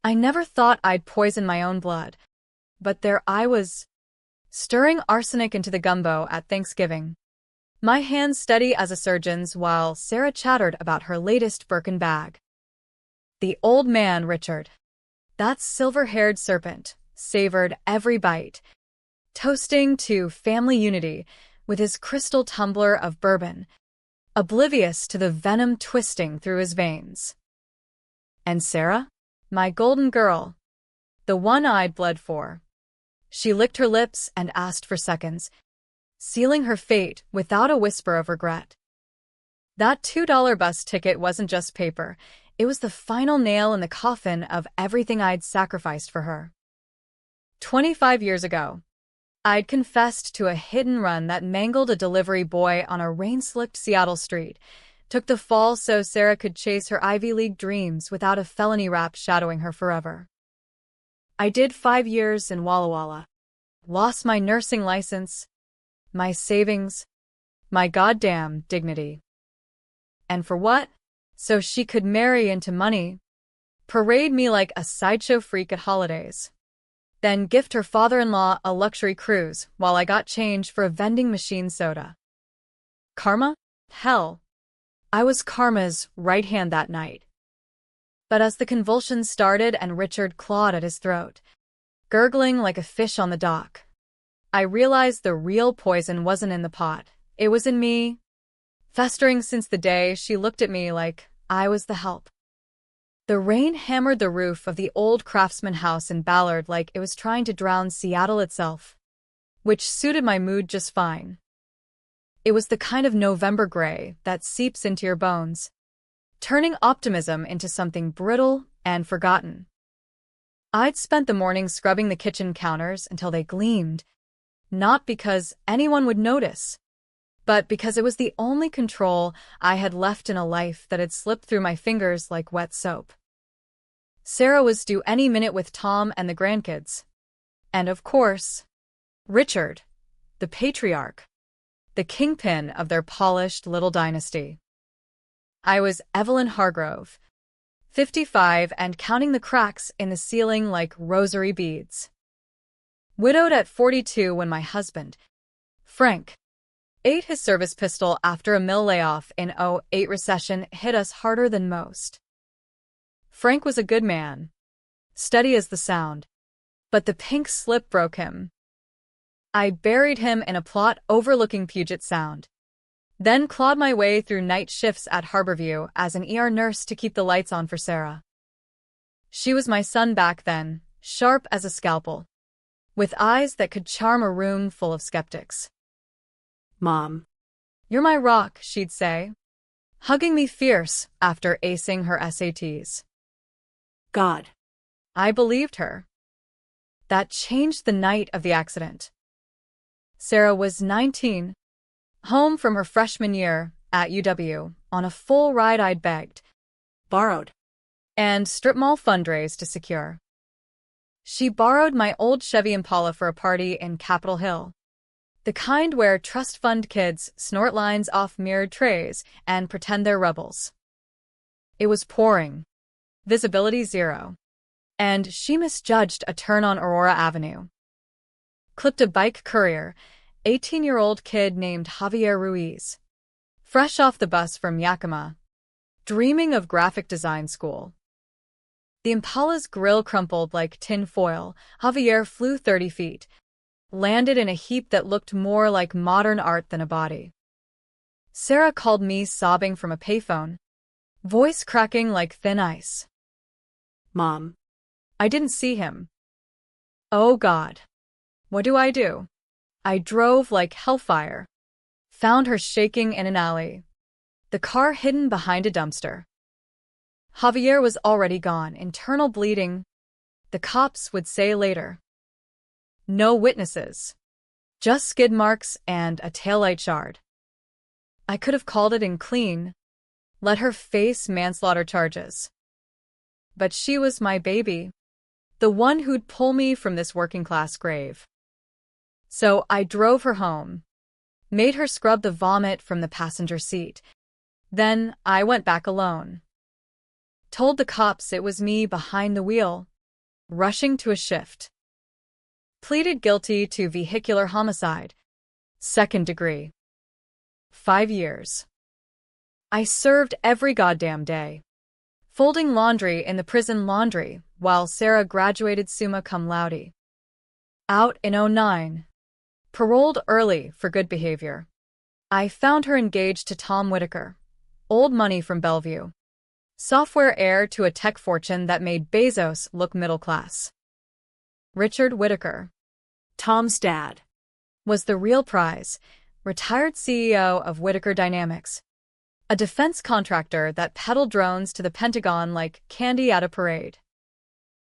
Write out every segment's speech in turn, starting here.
I never thought I'd poison my own blood, but there I was, stirring arsenic into the gumbo at Thanksgiving. My hands steady as a surgeon's while Sarah chattered about her latest Birkin bag. The old man, Richard, that silver-haired serpent, savored every bite, toasting to family unity with his crystal tumbler of bourbon, oblivious to the venom twisting through his veins. And Sarah? My golden girl. The one I'd bled for. She licked her lips and asked for seconds, sealing her fate without a whisper of regret. That $2 bus ticket wasn't just paper, it was the final nail in the coffin of everything I'd sacrificed for her. 25 years ago, I'd confessed to a hit-and-run that mangled a delivery boy on a rain-slicked Seattle street, took the fall so Sarah could chase her Ivy League dreams without a felony rap shadowing her forever. I did 5 years in Walla Walla, lost my nursing license, my savings, my goddamn dignity. And for what? So she could marry into money, parade me like a sideshow freak at holidays, then gift her father-in-law a luxury cruise while I got change for a vending machine soda. Karma? Hell. I was Karma's right hand that night. But as the convulsions started and Richard clawed at his throat, gurgling like a fish on the dock, I realized the real poison wasn't in the pot, it was in me, festering since the day she looked at me like I was the help. The rain hammered the roof of the old craftsman house in Ballard like it was trying to drown Seattle itself, which suited my mood just fine. It was the kind of November gray that seeps into your bones, turning optimism into something brittle and forgotten. I'd spent the morning scrubbing the kitchen counters until they gleamed, not because anyone would notice, but because it was the only control I had left in a life that had slipped through my fingers like wet soap. Sarah was due any minute with Tom and the grandkids. And of course, Richard, the patriarch, the kingpin of their polished little dynasty. I was Evelyn Hargrove, 55 and counting the cracks in the ceiling like rosary beads. Widowed at 42 when my husband, Frank, ate his service pistol after a mill layoff in '08 recession hit us harder than most. Frank was a good man, steady as the sound, but the pink slip broke him. I buried him in a plot overlooking Puget Sound, then clawed my way through night shifts at Harborview as an ER nurse to keep the lights on for Sarah. She was my sun back then, sharp as a scalpel, with eyes that could charm a room full of skeptics. "Mom, you're my rock," she'd say, hugging me fierce after acing her SATs. God. I believed her. That changed the night of the accident. Sarah was 19, home from her freshman year at UW on a full ride I'd begged, borrowed, and strip mall fundraise to secure. She borrowed my old Chevy Impala for a party in Capitol Hill, the kind where trust fund kids snort lines off mirrored trays and pretend they're rebels. It was pouring, visibility zero, and she misjudged a turn on Aurora Avenue. Clipped a bike courier, 18-year-old kid named Javier Ruiz, fresh off the bus from Yakima, dreaming of graphic design school. The Impala's grill crumpled like tin foil. Javier flew 30 feet, landed in a heap that looked more like modern art than a body. Sarah called me sobbing from a payphone, voice cracking like thin ice. "Mom, I didn't see him." Oh God. What do? I drove like hellfire, found her shaking in an alley, the car hidden behind a dumpster. Javier was already gone, internal bleeding, the cops would say later. No witnesses, just skid marks and a taillight shard. I could have called it in clean, let her face manslaughter charges. But she was my baby, the one who'd pull me from this working-class grave. So I drove her home, made her scrub the vomit from the passenger seat. Then I went back alone. Told the cops it was me behind the wheel. rushing to a shift. Pleaded guilty to vehicular homicide. Second degree. 5 years. I served every goddamn day. Folding laundry in the prison laundry while Sarah graduated summa cum laude. Out in '09. Paroled early for good behavior. I found her engaged to Tom Whitaker. Old money from Bellevue. Software heir to a tech fortune that made Bezos look middle class. Richard Whitaker, Tom's dad, was the real prize, retired CEO of Whitaker Dynamics, a defense contractor that peddled drones to the Pentagon like candy at a parade.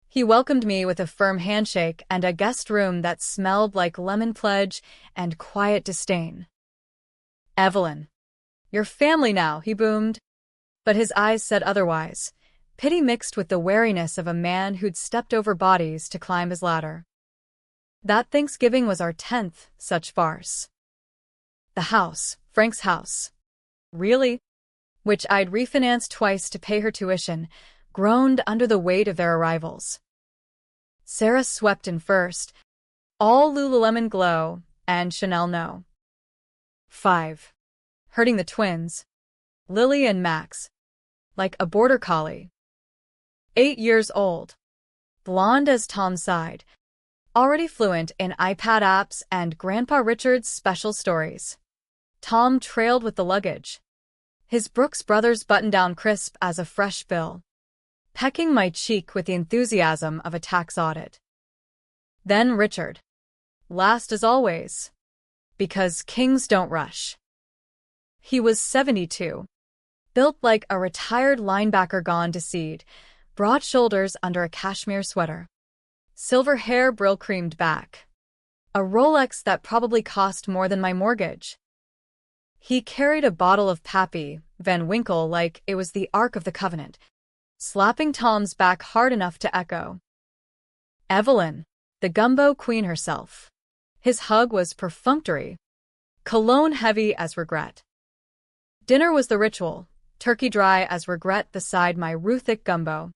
He welcomed me with a firm handshake and a guest room that smelled like lemon pledge and quiet disdain. Evelyn, your family now, he boomed. But his eyes said otherwise, pity mixed with the wariness of a man who'd stepped over bodies to climb his ladder. That Thanksgiving was our 10th such farce. The house, Frank's house. Really? Which I'd refinanced twice to pay her tuition, groaned under the weight of their arrivals. Sarah swept in first, all Lululemon glow, and Chanel no. 5. Hurting the twins, Lily and Max, like a border collie. 8 years old, blonde as Tom's side, already fluent in iPad apps and Grandpa Richard's special stories. Tom trailed with the luggage, his Brooks Brothers button-down crisp as a fresh bill, pecking my cheek with the enthusiasm of a tax audit. Then Richard, last as always, because kings don't rush. He was 72, built like a retired linebacker gone to seed, broad shoulders under a cashmere sweater, silver hair brill-creamed back, a Rolex that probably cost more than my mortgage. He carried a bottle of Pappy Van Winkle like it was the Ark of the Covenant, slapping Tom's back hard enough to echo. Evelyn, the gumbo queen herself. His hug was perfunctory, cologne heavy as regret. Dinner was the ritual, turkey dry as regret beside my Ruthic gumbo.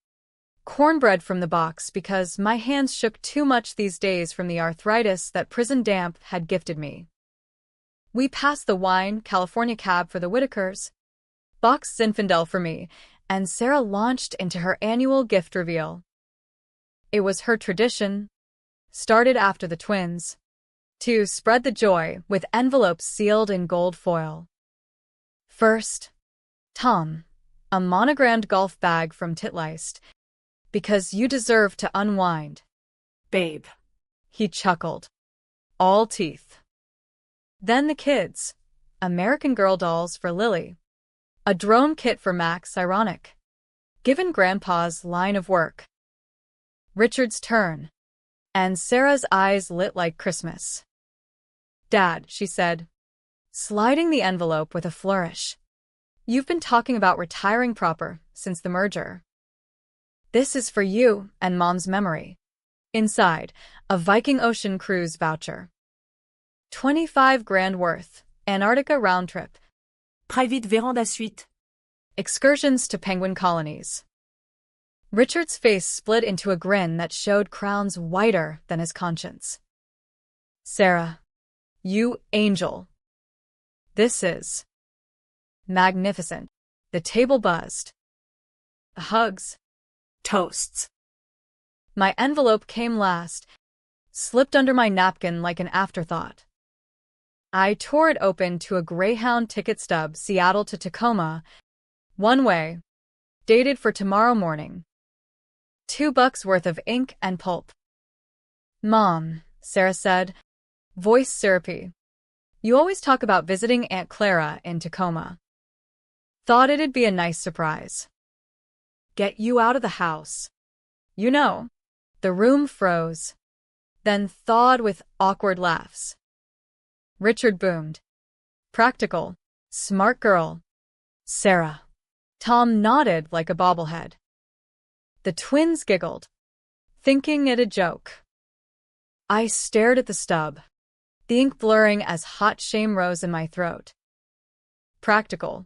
Cornbread from the box because my hands shook too much these days from the arthritis that prison damp had gifted me. We passed the wine, California cab for the Whitakers, boxed Zinfandel for me, and Sarah launched into her annual gift reveal. It was her tradition, started after the twins, to spread the joy with envelopes sealed in gold foil. First, Tom, a monogrammed golf bag from Titleist, because you deserve to unwind. Babe, he chuckled, all teeth. Then the kids, American Girl dolls for Lily, a drone kit for Max, ironic, given Grandpa's line of work. Richard's turn, and Sarah's eyes lit like Christmas. Dad, she said, sliding the envelope with a flourish. You've been talking about retiring proper since the merger. This is for you and Mom's memory. Inside, a Viking Ocean cruise voucher. 25 grand worth, Antarctica round trip. Private Veranda Suite. Excursions to penguin colonies. Richard's face split into a grin that showed crowns whiter than his conscience. Sarah, you angel. This is magnificent. The table buzzed. Hugs. Toasts. My envelope came last, slipped under my napkin like an afterthought. I tore it open to a Greyhound ticket stub, Seattle to Tacoma, one way, dated for tomorrow morning. $2 worth of ink and pulp. Mom, Sarah said, voice syrupy. You always talk about visiting Aunt Clara in Tacoma. Thought it'd be a nice surprise. Get you out of the house. You know. The room froze, then thawed with awkward laughs. Richard boomed. Practical, smart girl. Sarah. Tom nodded like a bobblehead. The twins giggled, thinking it a joke. I stared at the stub, the ink blurring as hot shame rose in my throat. Practical.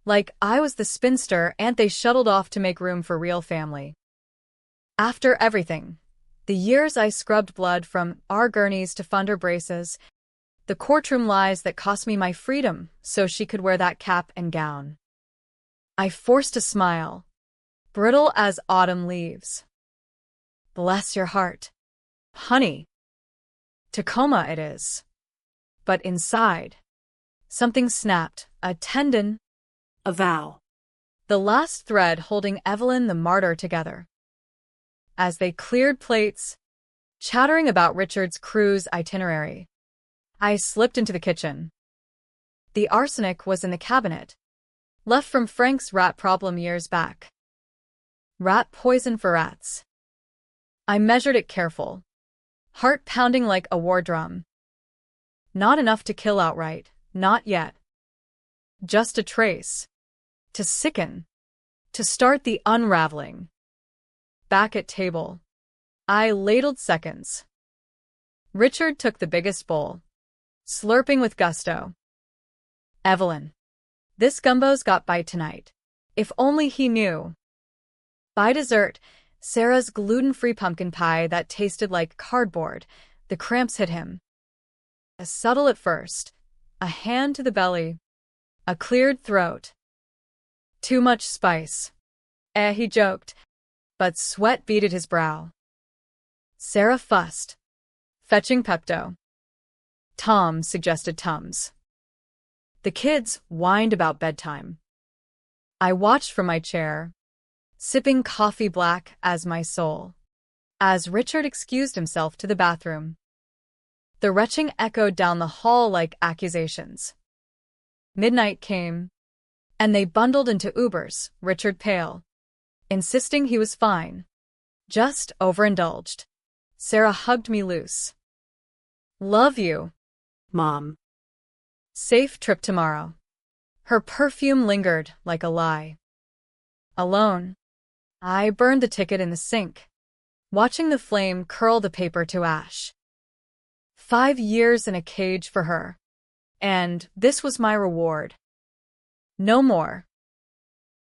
Like I was the spinster aunt they shuttled off to make room for real family. After everything, the years I scrubbed blood from our gurneys to fund her braces, the courtroom lies that cost me my freedom so she could wear that cap and gown. I forced a smile, brittle as autumn leaves. Bless your heart, honey. Tacoma it is. But inside, something snapped, a tendon, A vow. the last thread holding Evelyn the martyr together. As they cleared plates, chattering about Richard's cruise itinerary, I slipped into the kitchen. The arsenic was in the cabinet, left from Frank's rat problem years back. Rat poison for rats. I measured it careful, heart pounding like a war drum. Not enough to kill outright, not yet. Just a trace. To sicken. To start the unraveling. Back at table, I ladled seconds. Richard took the biggest bowl, slurping with gusto. Evelyn, this gumbo's got bite tonight. If only he knew. By dessert, Sarah's gluten-free pumpkin pie that tasted like cardboard, the cramps hit him. As subtle at first, a hand to the belly, a cleared throat. Too much spice. He joked, but sweat beaded his brow. Sarah fussed, fetching Pepto. Tom suggested Tums. The kids whined about bedtime. I watched from my chair, sipping coffee black as my soul, as Richard excused himself to the bathroom. The retching echoed down the hall like accusations. Midnight came, and they bundled into Ubers, Richard pale, insisting he was fine. Just overindulged. Sarah hugged me loose. Love you, Mom. safe trip tomorrow. Her perfume lingered like a lie. Alone, I burned the ticket in the sink, watching the flame curl the paper to ash. 5 years in a cage for her. And this was my reward. No more.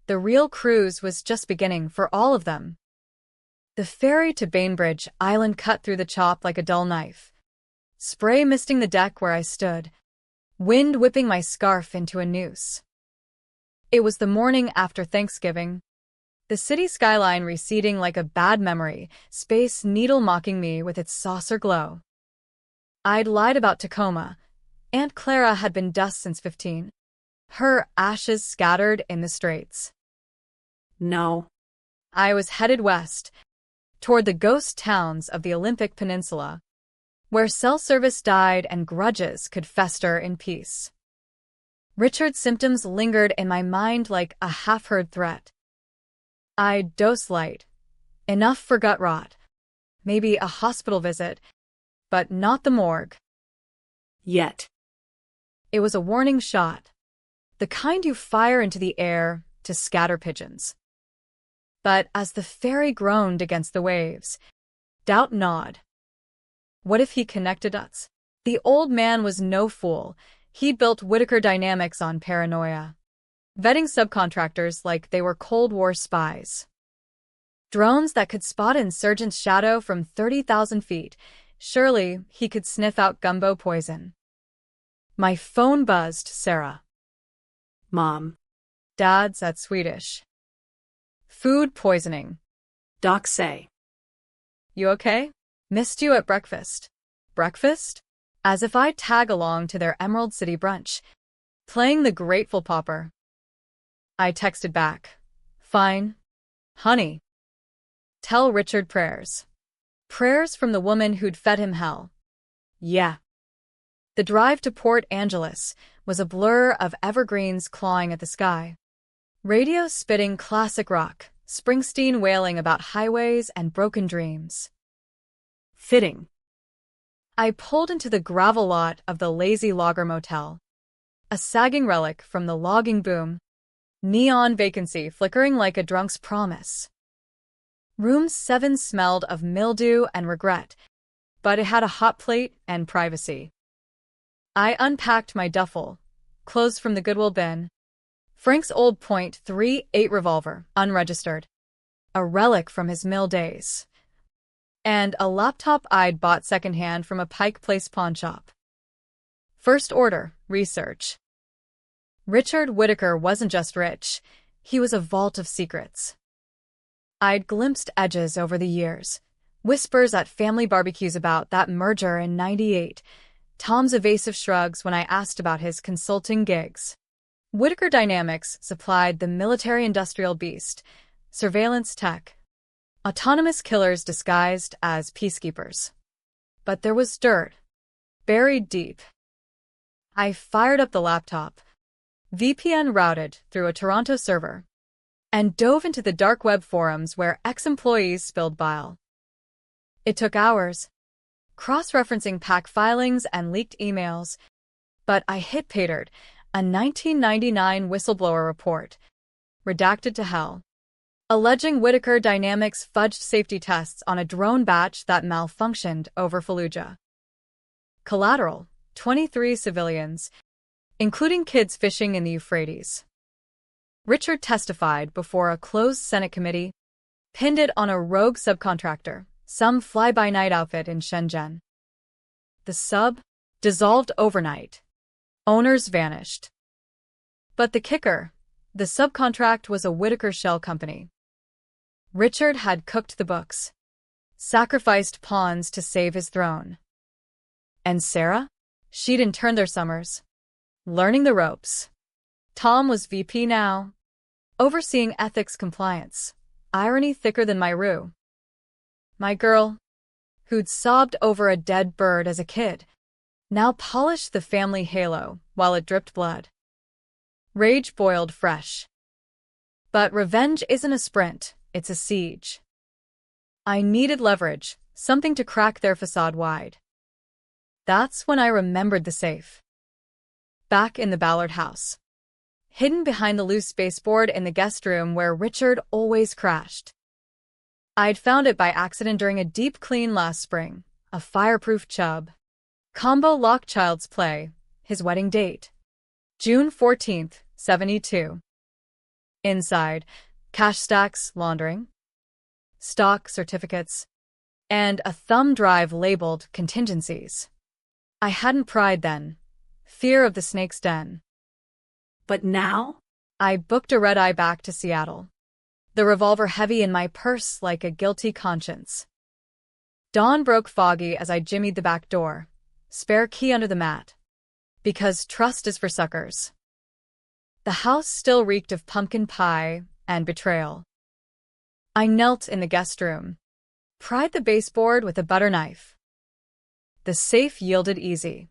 The real cruise was just beginning for all of them. The ferry to Bainbridge Island cut through the chop like a dull knife. Spray misting the deck where I stood, wind whipping my scarf into a noose. It was the morning after Thanksgiving. The city skyline receding like a bad memory, space needle mocking me with its saucer glow. I'd lied about Tacoma. Aunt Clara had been dust since 15. Her ashes scattered in the straits. No. I was headed west, toward the ghost towns of the Olympic Peninsula, where cell service died and grudges could fester in peace. Richard's symptoms lingered in my mind like a half-heard threat. I'd dose light, enough for gut rot, maybe a hospital visit, but not the morgue. Yet. It was a warning shot, the kind you fire into the air to scatter pigeons. But as the ferry groaned against the waves, doubt gnawed. What if he connected us? The old man was no fool. He built Whittaker Dynamics on paranoia, vetting subcontractors like they were Cold War spies. Drones that could spot insurgents' shadow from 30,000 feet. Surely he could sniff out gumbo poison. My phone buzzed, Sarah. Mom. Dad's at Swedish. Food poisoning. Doc say. You okay? Missed you at breakfast. Breakfast? As if I'd tag along to their Emerald City brunch, playing the Grateful Popper. I texted back. Fine. Honey. Tell Richard prayers. Prayers from the woman who'd fed him hell. Yeah. The drive to Port Angeles was a blur of evergreens clawing at the sky. Radio spitting classic rock, Springsteen wailing about highways and broken dreams. Fitting. I pulled into the gravel lot of the Lazy Logger Motel, a sagging relic from the logging boom, neon vacancy flickering like a drunk's promise. Room 7 smelled of mildew and regret, but it had a hot plate and privacy. I unpacked my duffel, clothes from the Goodwill bin, Frank's old .38 revolver, unregistered, a relic from his mill days, and a laptop I'd bought secondhand from a Pike Place pawnshop. First order, research. Richard Whittaker wasn't just rich, he was a vault of secrets. I'd glimpsed edges over the years, whispers at family barbecues about that merger in '98, Tom's evasive shrugs when I asked about his consulting gigs. Whittaker Dynamics supplied the military-industrial beast, surveillance tech, autonomous killers disguised as peacekeepers. But there was dirt, buried deep. I fired up the laptop, VPN routed through a Toronto server, and dove into the dark web forums where ex-employees spilled bile. It took hours, cross-referencing PAC filings and leaked emails, but I hit paydirt, a 1999 whistleblower report, redacted to hell, alleging Whittaker Dynamics fudged safety tests on a drone batch that malfunctioned over Fallujah. Collateral: 23 civilians, including kids fishing in the Euphrates. Richard testified before a closed Senate committee, pinned it on a rogue subcontractor, some fly-by-night outfit in Shenzhen. The sub dissolved overnight. Owners vanished. But the kicker, the subcontract was a Whittaker shell company. Richard had cooked the books, sacrificed pawns to save his throne. And Sarah? She'd interned their summers, learning the ropes. Tom was VP now, overseeing ethics compliance, irony thicker than my roux. My girl, who'd sobbed over a dead bird as a kid, now polished the family halo while it dripped blood. Rage boiled fresh. But revenge isn't a sprint, it's a siege. I needed leverage, something to crack their facade wide. That's when I remembered the safe. Back in the Ballard house, hidden behind the loose baseboard in the guest room where Richard always crashed. I'd found it by accident during a deep clean last spring, a fireproof chub. Combo lock child's play, his wedding date. June 14th, '72. Inside, cash stacks laundering, stock certificates, and a thumb drive labeled contingencies. I hadn't pried then. Fear of the snake's den. But now? I booked a red-eye back to Seattle, the revolver heavy in my purse like a guilty conscience. Dawn broke foggy as I jimmied the back door, spare key under the mat. Because trust is for suckers. The house still reeked of pumpkin pie and betrayal. I knelt in the guest room, pried the baseboard with a butter knife. The safe yielded easy.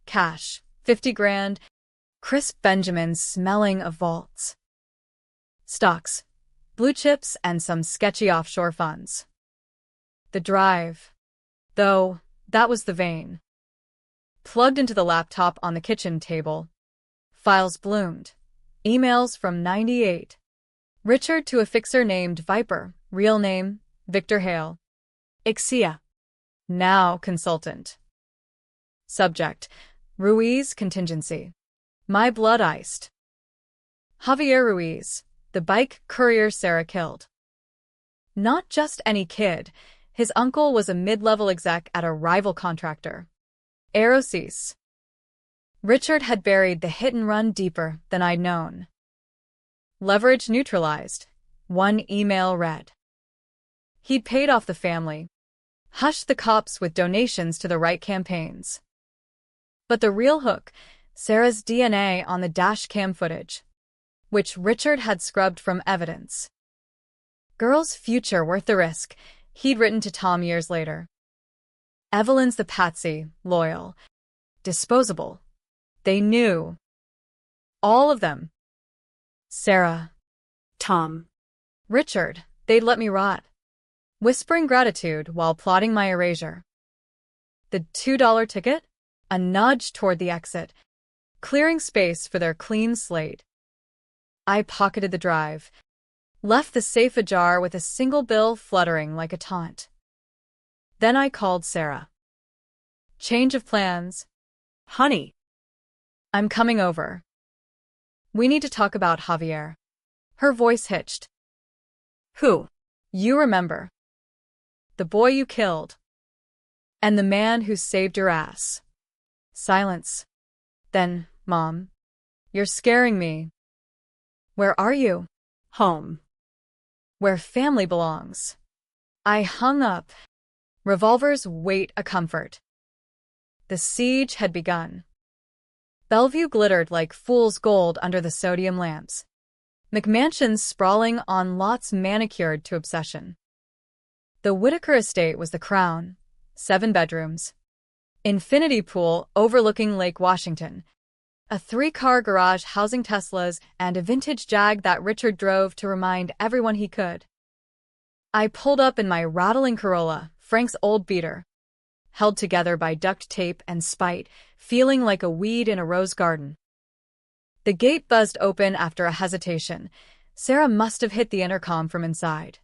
Cash, 50 grand, crisp Benjamins smelling of vaults. Stocks, blue chips, and some sketchy offshore funds. The drive, though, that was the vein. Plugged into the laptop on the kitchen table. Files bloomed. Emails from '98. Richard to a fixer named Viper, real name, Victor Hale. Ixia. Now consultant. Subject, Ruiz contingency. My blood iced. Javier Ruiz, the bike courier Sarah killed. Not just any kid, his uncle was a mid-level exec at a rival contractor, Aerosis. Richard had buried the hit-and-run deeper than I'd known. Leverage neutralized. One email read. He'd paid off the family, hushed the cops with donations to the right campaigns. But the real hook, Sarah's DNA on the dash cam footage, which Richard had scrubbed from evidence. Girl's future worth the risk, he'd written to Tom years later. Evelyn's the patsy, loyal, disposable. They knew. All of them. Sarah. Tom. Richard, they'd let me rot, whispering gratitude while plotting my erasure. The $2 ticket? A nudge toward the exit, clearing space for their clean slate. I pocketed the drive, left the safe ajar with a single bill fluttering like a taunt. Then I called Sarah. Change of plans. Honey. I'm coming over. We need to talk about Javier. Her voice hitched. Who? You remember. The boy you killed. And the man who saved your ass. Silence. Then, Mom. You're scaring me. Where are you? Home. Where family belongs. I hung up. Revolver's weight a comfort. The siege had begun. Bellevue glittered like fool's gold under the sodium lamps. McMansions sprawling on lots manicured to obsession. The Whitaker estate was the crown. 7 bedrooms. Infinity pool overlooking Lake Washington. A 3-car garage housing Teslas and a vintage Jag that Richard drove to remind everyone he could. I pulled up in my rattling Corolla, Frank's old beater, held together by duct tape and spite, feeling like a weed in a rose garden. The gate buzzed open after a hesitation. Sarah must have hit the intercom from inside.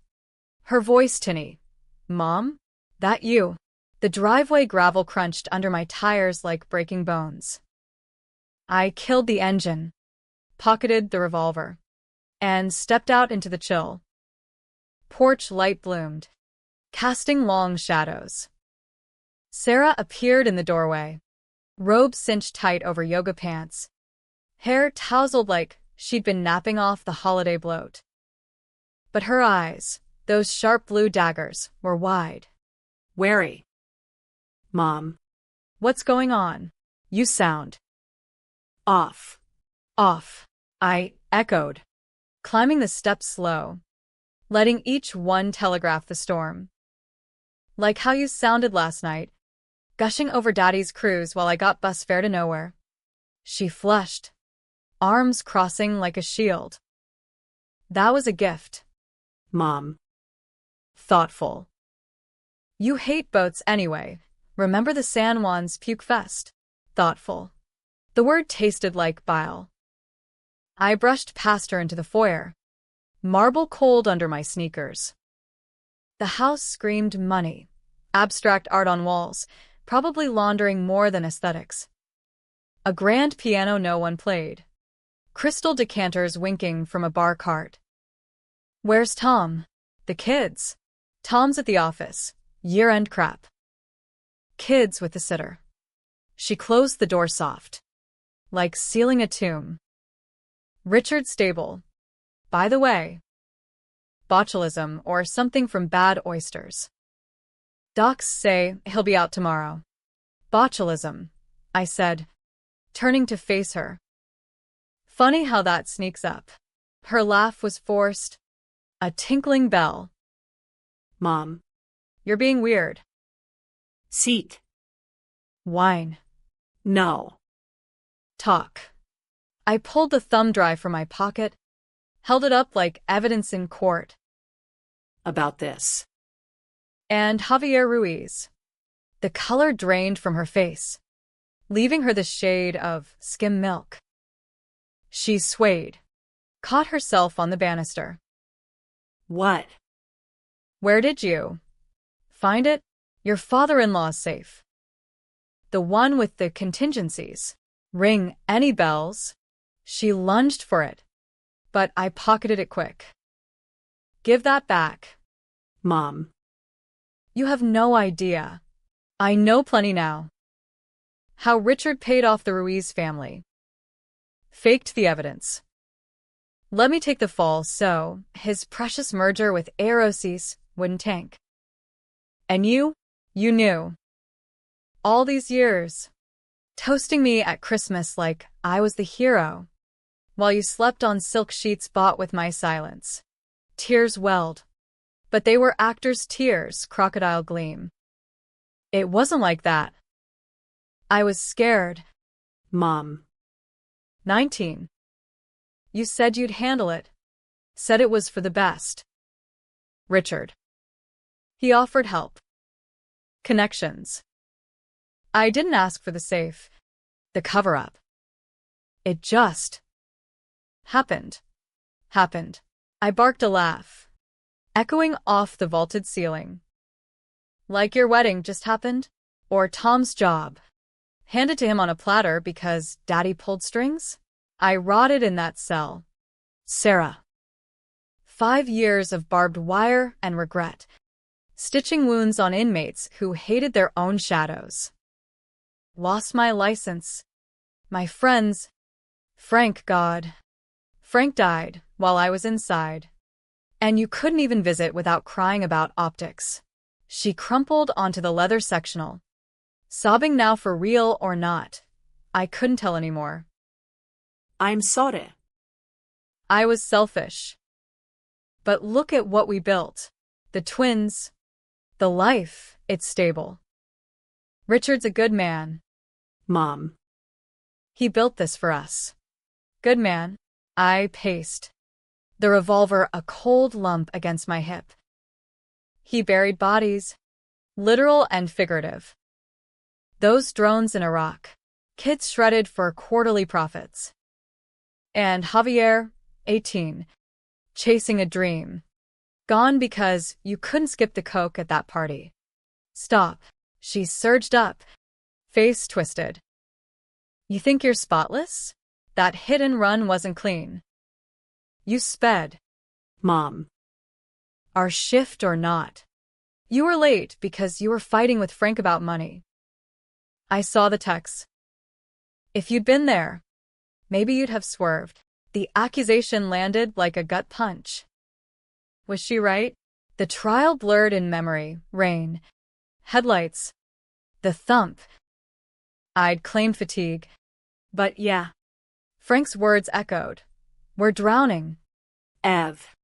Her voice tinny. Mom? That you? The driveway gravel crunched under my tires like breaking bones. I killed the engine, pocketed the revolver, and stepped out into the chill. Porch light bloomed, casting long shadows. Sarah appeared in the doorway, robe cinched tight over yoga pants, hair tousled like she'd been napping off the holiday bloat. But her eyes, those sharp blue daggers, were wide. Wary. Mom. What's going on? You sound Off. off, I echoed, climbing the steps slow, letting each one telegraph the storm. Like how you sounded last night, gushing over Daddy's cruise while I got bus fare to nowhere. She flushed, arms crossing like a shield. That was a gift. Mom. Thoughtful. You hate boats anyway. Remember the San Juan's Puke Fest? Thoughtful. The word tasted like bile. I brushed past her into the foyer, marble cold under my sneakers. The house screamed money, abstract art on walls, probably laundering more than aesthetics. A grand piano no one played. Crystal decanters winking from a bar cart. Where's Tom? The kids. Tom's at the office. Year-end crap. Kids with the sitter. She closed the door soft, like sealing a tomb. Richard's stable. By the way. Botulism or something from bad oysters. Docs say he'll be out tomorrow. Botulism, I said, turning to face her. Funny how that sneaks up. Her laugh was forced. A tinkling bell. Mom. You're being weird. Seat. Wine. No. Talk. I pulled the thumb drive from my pocket, held it up like evidence in court. About this. And Javier Ruiz. The color drained from her face, leaving her the shade of skim milk. She swayed, caught herself on the banister. What? Where did you find it? Your father-in-law's safe. The one with the contingencies. Ring any bells? She lunged for it, but I pocketed it quick. Give that back. Mom. You have no idea. I know plenty now. How Richard paid off the Ruiz family. Faked the evidence. Let me take the fall so his precious merger with Aerosis wouldn't tank. And you knew. All these years. Toasting me at Christmas like I was the hero, while you slept on silk sheets bought with my silence. Tears welled. But they were actors' tears, crocodile gleam. It wasn't like that. I was scared. Mom. 19. You said you'd handle it. Said it was for the best. Richard. He offered help. Connections. I didn't ask for the safe. The cover-up. It just happened. I barked a laugh, echoing off the vaulted ceiling. Like your wedding just happened? Or Tom's job. Handed to him on a platter because Daddy pulled strings? I rotted in that cell. Sarah. 5 years of barbed wire and regret, stitching wounds on inmates who hated their own shadows. Lost my license. My friends. Frank died while I was inside. And you couldn't even visit without crying about optics. She crumpled onto the leather sectional, sobbing now for real or not. I couldn't tell anymore. I'm sorry. I was selfish. But look at what we built. The twins. The life, it's stable. Richard's a good man. Mom. He built this for us. Good man. I paced, the revolver a cold lump against my hip. He buried bodies, literal and figurative. Those drones in Iraq, kids shredded for quarterly profits. And Javier, 18, chasing a dream. Gone because you couldn't skip the coke at that party. Stop. She surged up, face twisted. You think you're spotless? That hit and run wasn't clean. You sped. Mom. Our shift or not. You were late because you were fighting with Frank about money. I saw the texts. If you'd been there, maybe you'd have swerved. The accusation landed like a gut punch. Was she right? The trial blurred in memory, rain, headlights, the thump. I'd claimed fatigue. But yeah. Frank's words echoed. We're drowning. Ev.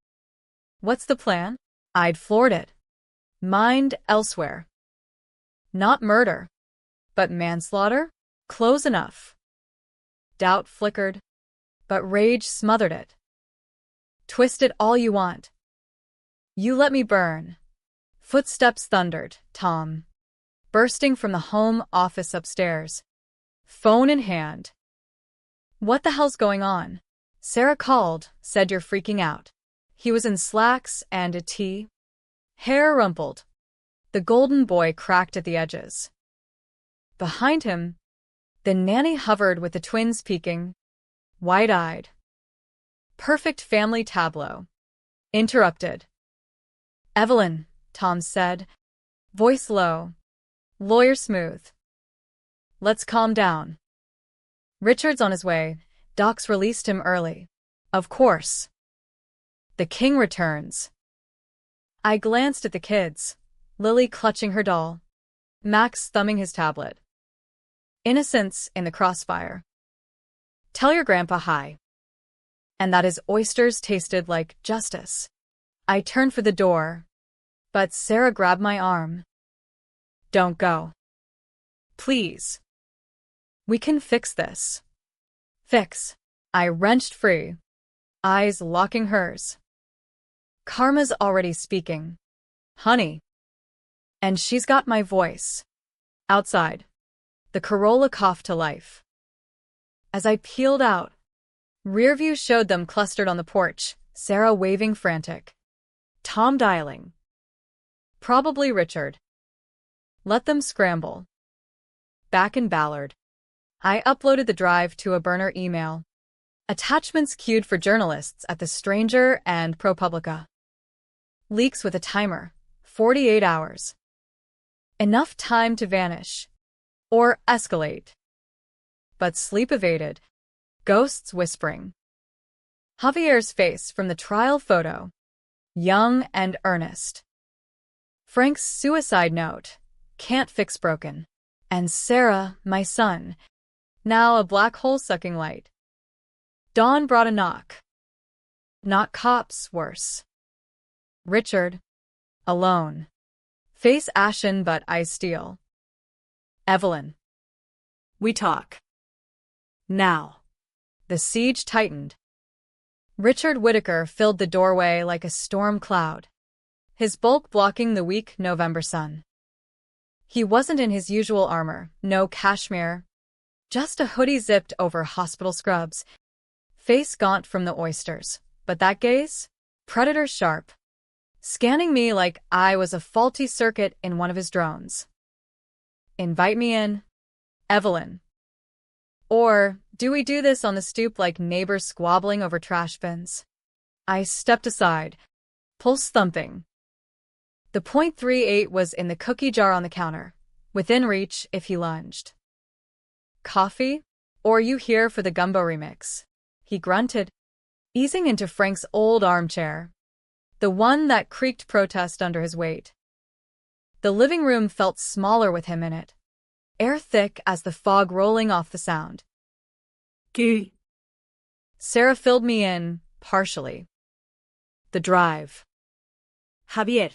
What's the plan? I'd floored it. Mind elsewhere. Not murder. But manslaughter? Close enough. Doubt flickered, but rage smothered it. Twist it all you want. You let me burn. Footsteps thundered, Tom. Bursting from the home office upstairs. Phone in hand. What the hell's going on? Sarah called, said you're freaking out. He was in slacks and a tee. Hair rumpled. The golden boy cracked at the edges. Behind him, the nanny hovered with the twins peeking, wide-eyed. Perfect family tableau. Interrupted. Evelyn, Tom said, voice low, lawyer smooth. Let's calm down. Richard's on his way. Docs released him early. Of course. The king returns. I glanced at the kids, Lily clutching her doll, Max thumbing his tablet. Innocence in the crossfire. Tell your grandpa hi. And that his oysters tasted like justice. I turned for the door, but Sarah grabbed my arm. Don't go. Please. We can fix this. Fix. I wrenched free, eyes locking hers. Karma's already speaking. Honey. And she's got my voice. Outside. The Corolla coughed to life. As I peeled out, rear view showed them clustered on the porch, Sarah waving frantic. Tom dialing. Probably Richard. Let them scramble. Back in Ballard. I uploaded the drive to a burner email. Attachments queued for journalists at The Stranger and ProPublica. Leaks with a timer. 48 hours. Enough time to vanish. Or escalate. But sleep evaded. Ghosts whispering. Javier's face from the trial photo. Young and earnest. Frank's suicide note. Can't fix broken. And Sarah, my son. Now a black hole sucking light. Dawn brought a knock. Not cops, worse. Richard. Alone. Face ashen but eyes steel. Evelyn. We talk. Now. The siege tightened. Richard Whittaker filled the doorway like a storm cloud, his bulk blocking the weak November sun. He wasn't in his usual armor, no cashmere, just a hoodie zipped over hospital scrubs, face gaunt from the oysters, but that gaze? Predator sharp, scanning me like I was a faulty circuit in one of his drones. Invite me in, Evelyn. Or do we do this on the stoop like neighbors squabbling over trash bins? I stepped aside, pulse thumping. The .38 was in the cookie jar on the counter, within reach if he lunged. Coffee? Or you here for the gumbo remix? He grunted, easing into Frank's old armchair, the one that creaked protest under his weight. The living room felt smaller with him in it, air thick as the fog rolling off the sound. Gü. Sarah filled me in, partially. The drive. Javier.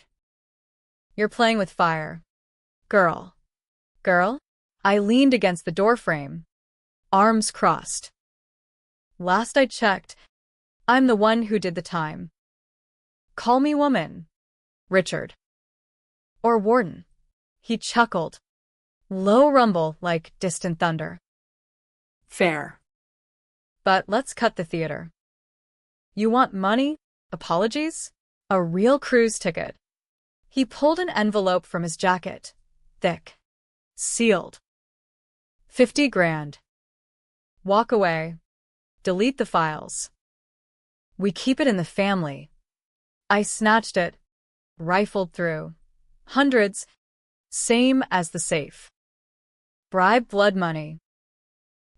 You're playing with fire. Girl. Girl? I leaned against the doorframe, arms crossed. Last I checked, I'm the one who did the time. Call me woman. Richard. Or warden. He chuckled. Low rumble like distant thunder. Fair. But let's cut the theater. You want money? Apologies? A real cruise ticket. He pulled an envelope from his jacket. Thick. Sealed. 50 grand. Walk away. Delete the files. We keep it in the family. I snatched it. Rifled through. Hundreds. Same as the safe. Bribe blood money.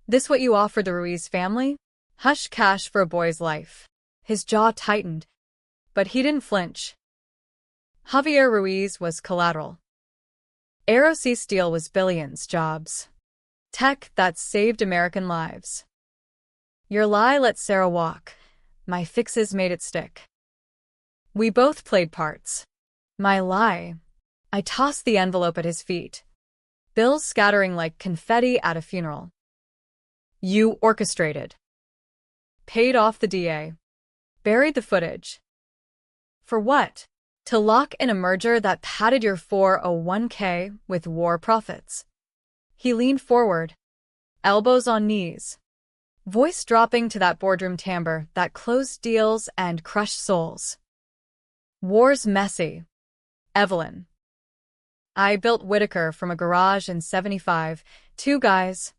This what you offer the Ruiz family? Hush cash for a boy's life. His jaw tightened, but he didn't flinch. Javier Ruiz was collateral. Aerosea Steel was billions jobs. Tech that saved American lives. Your lie let Sarah walk. My fixes made it stick. We both played parts. My lie. I tossed the envelope at his feet. Bills scattering like confetti at a funeral. You orchestrated. Paid off the DA. Buried the footage. For what? To lock in a merger that padded your 401k with war profits. He leaned forward, elbows on knees, voice dropping to that boardroom timbre that closed deals and crushed souls. War's messy. Evelyn. I built Whitaker from a garage in '75, 2 guys,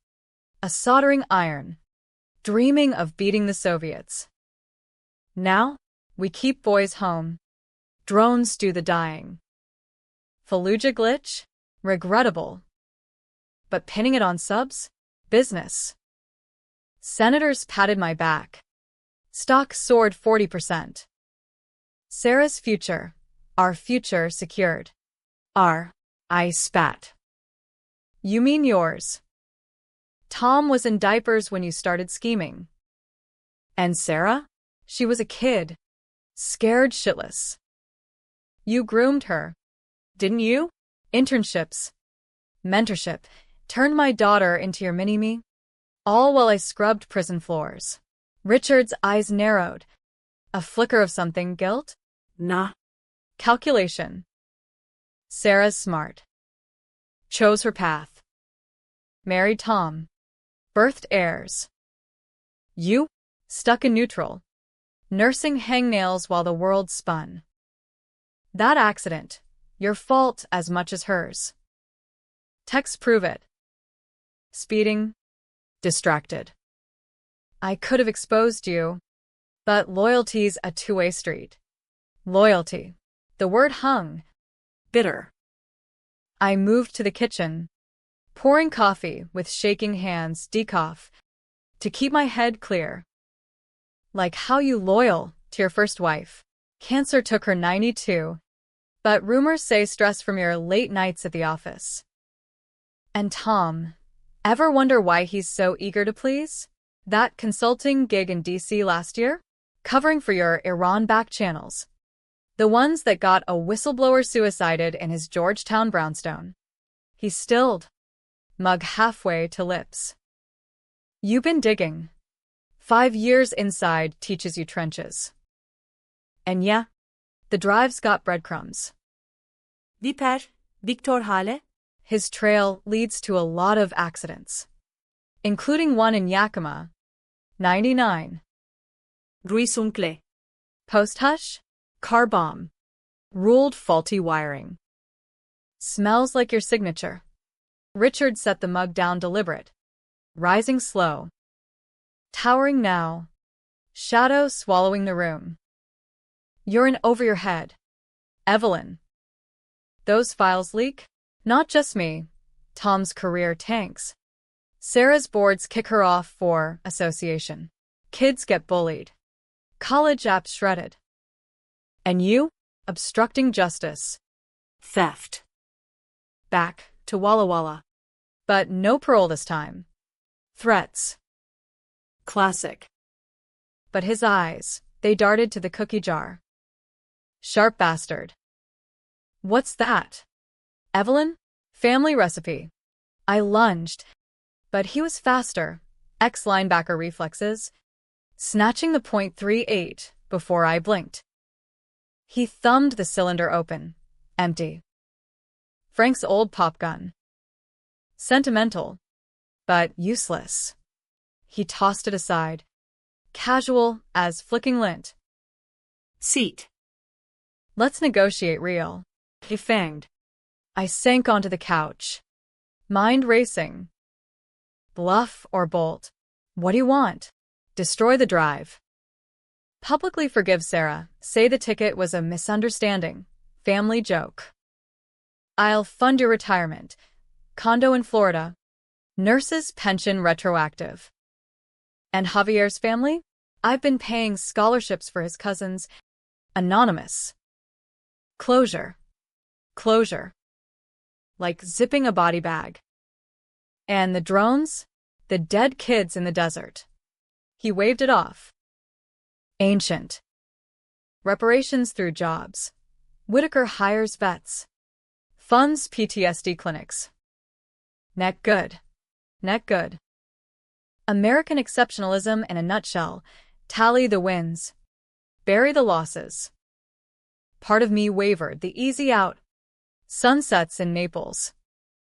a soldering iron, dreaming of beating the Soviets. Now, we keep boys home. Drones do the dying. Fallujah glitch? Regrettable. But pinning it on subs? Business. Senators patted my back. Stock soared 40%. Sarah's future. Our future secured. I spat. You mean yours? Tom was in diapers when you started scheming. And Sarah? She was a kid. Scared shitless. You groomed her, didn't you? Internships, mentorship, turned my daughter into your mini-me. All while I scrubbed prison floors. Richard's eyes narrowed. A flicker of something, guilt? Nah. Calculation. Sarah's smart. Chose her path. Married Tom. Birthed heirs. You? Stuck in neutral. Nursing hangnails while the world spun. That accident. Your fault as much as hers. Texts prove it. Speeding. Distracted. I could have exposed you, but loyalty's a two-way street. Loyalty. The word hung. Bitter. I moved to the kitchen, pouring coffee with shaking hands, decaf, to keep my head clear. Like how you loyal to your first wife. Cancer took her 92, but rumors say stress from your late nights at the office. And Tom, ever wonder why he's so eager to please? That consulting gig in DC last year? Covering for your Iran-backed channels. The ones that got a whistleblower suicided in his Georgetown brownstone. He stilled, mug halfway to lips. You've been digging. 5 years inside teaches you trenches. And yeah, the drive's got breadcrumbs. Viper, Victor Hale? His trail leads to a lot of accidents, including one in Yakima, 99. Ruiz Uncle. Post-hush? Car bomb. Ruled faulty wiring. Smells like your signature. Richard set the mug down deliberate. Rising slow. Towering now. Shadow swallowing the room. You're in over your head. Evelyn. Those files leak? Not just me. Tom's career tanks. Sarah's boards kick her off for association. Kids get bullied. College apps shredded. And you? Obstructing justice. Theft. Back to Walla Walla. But no parole this time. Threats. Classic. But his eyes, they darted to the cookie jar. Sharp bastard. What's that? Evelyn? Family recipe. I lunged. But he was faster. Ex-linebacker reflexes. Snatching the .38 before I blinked. He thumbed the cylinder open. Empty. Frank's old pop gun. Sentimental, but useless. He tossed it aside. Casual as flicking lint. Seat. Let's negotiate real. He fanged. I sank onto the couch. Mind racing. Bluff or bolt? What do you want? Destroy the drive. Publicly forgive Sarah. Say the ticket was a misunderstanding. Family joke. I'll fund your retirement. Condo in Florida. Nurse's pension retroactive. And Javier's family? I've been paying scholarships for his cousins. Anonymous. Closure. Closure. Like zipping a body bag. And the drones? The dead kids in the desert. He waved it off. Ancient. Reparations through jobs. Whitaker hires vets. Funds PTSD clinics. Net good. Net good. American exceptionalism in a nutshell. Tally the wins. Bury the losses. Part of me wavered the easy out. Sunsets in Naples.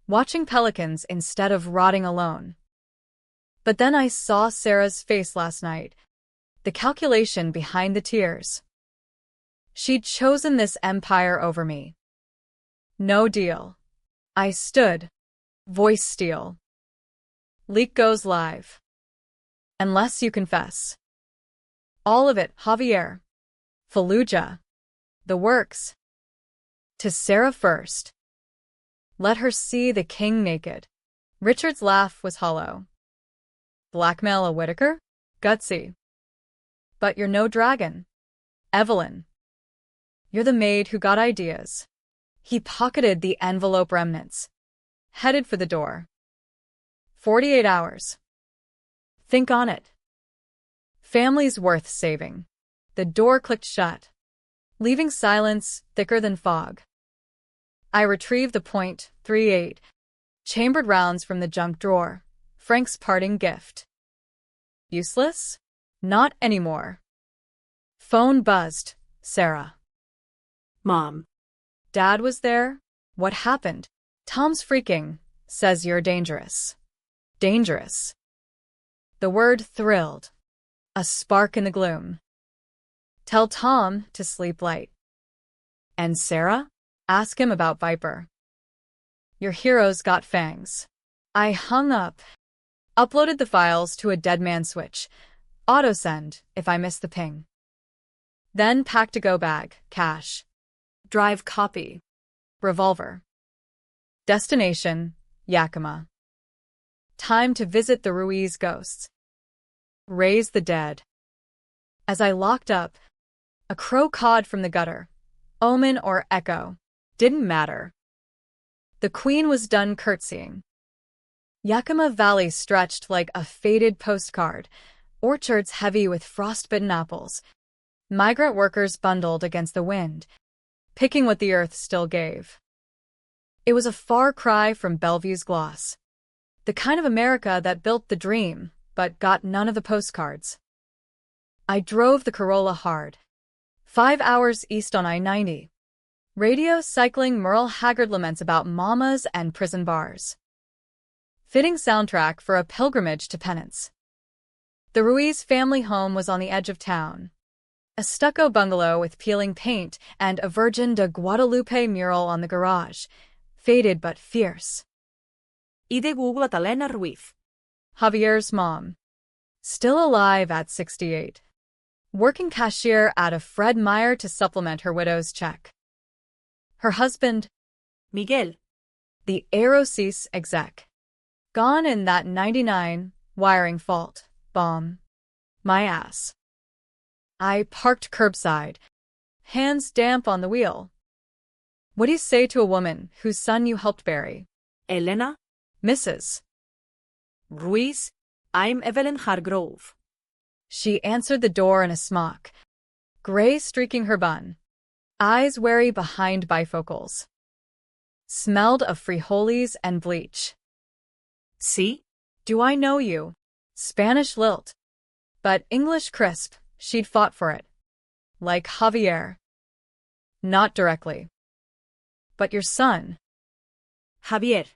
Watching pelicans instead of rotting alone. But then I saw Sarah's face last night. The calculation behind the tears. She'd chosen this empire over me. No deal. I stood. Voice steel. Leak goes live. Unless you confess. All of it, Javier. Fallujah. The works. To Sarah first. Let her see the king naked. Richard's laugh was hollow. Blackmail a Whitaker? Gutsy. But you're no dragon. Evelyn. You're the maid who got ideas. He pocketed the envelope remnants. Headed for the door. 48 hours. Think on it. Family's worth saving. The door clicked shut, leaving silence thicker than fog. I retrieved the .38, chambered rounds from the junk drawer. Frank's parting gift. Useless? Not anymore. Phone buzzed. Sarah. Mom. Dad was there? What happened? Tom's freaking. Says you're dangerous. Dangerous. The word thrilled. A spark in the gloom. Tell Tom to sleep light. And Sarah? Ask him about Viper. Your hero's got fangs. I hung up. Uploaded the files to a dead man switch. Autosend if I miss the ping. Then packed a go bag, cash. Drive copy. Revolver. Destination, Yakima. Time to visit the Ruiz ghosts. Raise the dead. As I locked up, a crow cawed from the gutter. Omen or echo. Didn't matter. The queen was done curtsying. Yakima Valley stretched like a faded postcard, orchards heavy with frostbitten apples. Migrant workers bundled against the wind, picking what the earth still gave. It was a far cry from Bellevue's gloss. The kind of America that built the dream, but got none of the postcards. I drove the Corolla hard. 5 hours east on I-90. Radio cycling Merle Haggard laments about mamas and prison bars. Fitting soundtrack for a pilgrimage to penance. The Ruiz family home was on the edge of town. A stucco bungalow with peeling paint and a Virgin de Guadalupe mural on the garage. Faded but fierce. Ide Google Elena Ruiz. Javier's mom. Still alive at 68. working cashier at a Fred Meyer to supplement her widow's check. Her husband, Miguel. the Aerosys exec, gone in that 99 wiring fault bomb. My ass. I parked curbside, hands damp on the wheel. What do you say to a woman whose son you helped bury? Elena. Mrs. Ruiz. I'm Evelyn Hargrove. She answered the door in a smock, gray streaking her bun, eyes wary behind bifocals. Smelled of frijoles and bleach. Sí. Do I know you? Spanish lilt. But English crisp, she'd fought for it. Like Javier. Not directly. But your son. Javier.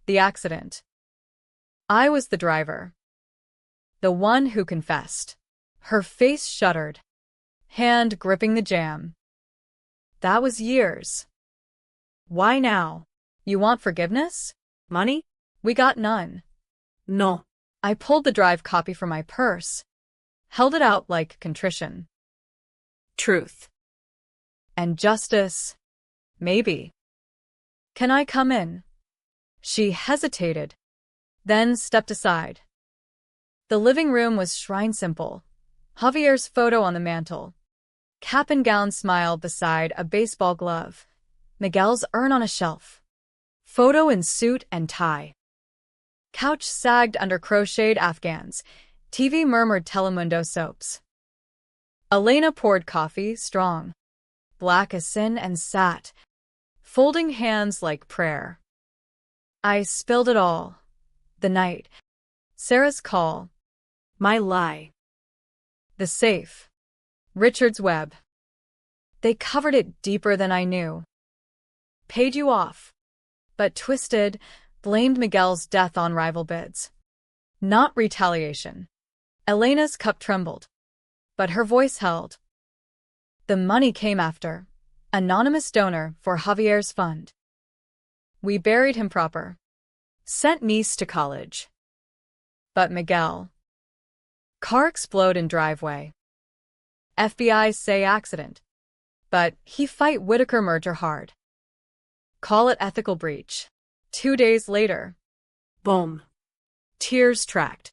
The accident. I was the driver. The one who confessed. Her face shuddered, hand gripping the jam. That was years. Why now? You want forgiveness? Money? We got none. No. I pulled the drive copy from my purse, held it out like contrition. Truth. And justice? Maybe. Can I come in? She hesitated, then stepped aside. The living room was shrine simple. Javier's photo on the mantel. Cap and gown smile beside a baseball glove. Miguel's urn on a shelf. Photo in suit and tie. Couch sagged under crocheted afghans. TV murmured Telemundo soaps. Elena poured coffee, strong, black as sin, and sat, folding hands like prayer. I spilled it all. The night. Sarah's call. My lie. The safe. Richard's web. They covered it deeper than I knew. Paid you off. But twisted, blamed Miguel's death on rival bids. Not retaliation. Elena's cup trembled, but her voice held. The money came after. Anonymous donor for Javier's fund. We buried him proper. Sent niece to college. But Miguel. Car explode in driveway. FBI say accident. But he fight Whitaker merger hard. Call it ethical breach. 2 days later. Boom. Tears tracked.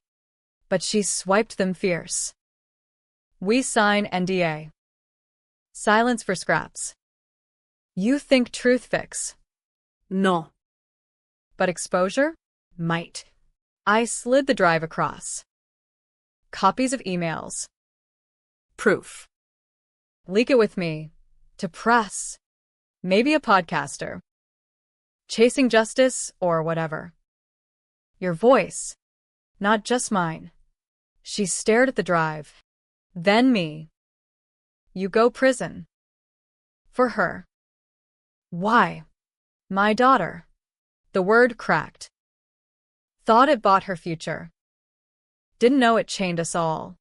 But she swiped them fierce. We sign NDA. Silence for scraps. You think truth fix? No. But exposure? Might. I slid the drive across. Copies of emails. Proof. Leak it with me. To press. Maybe a podcaster. Chasing justice or whatever. Your voice. Not just mine. She stared at the drive. Then me. You go prison. For her. Why? My daughter. The word cracked. Thought it bought her future. Didn't know it chained us all.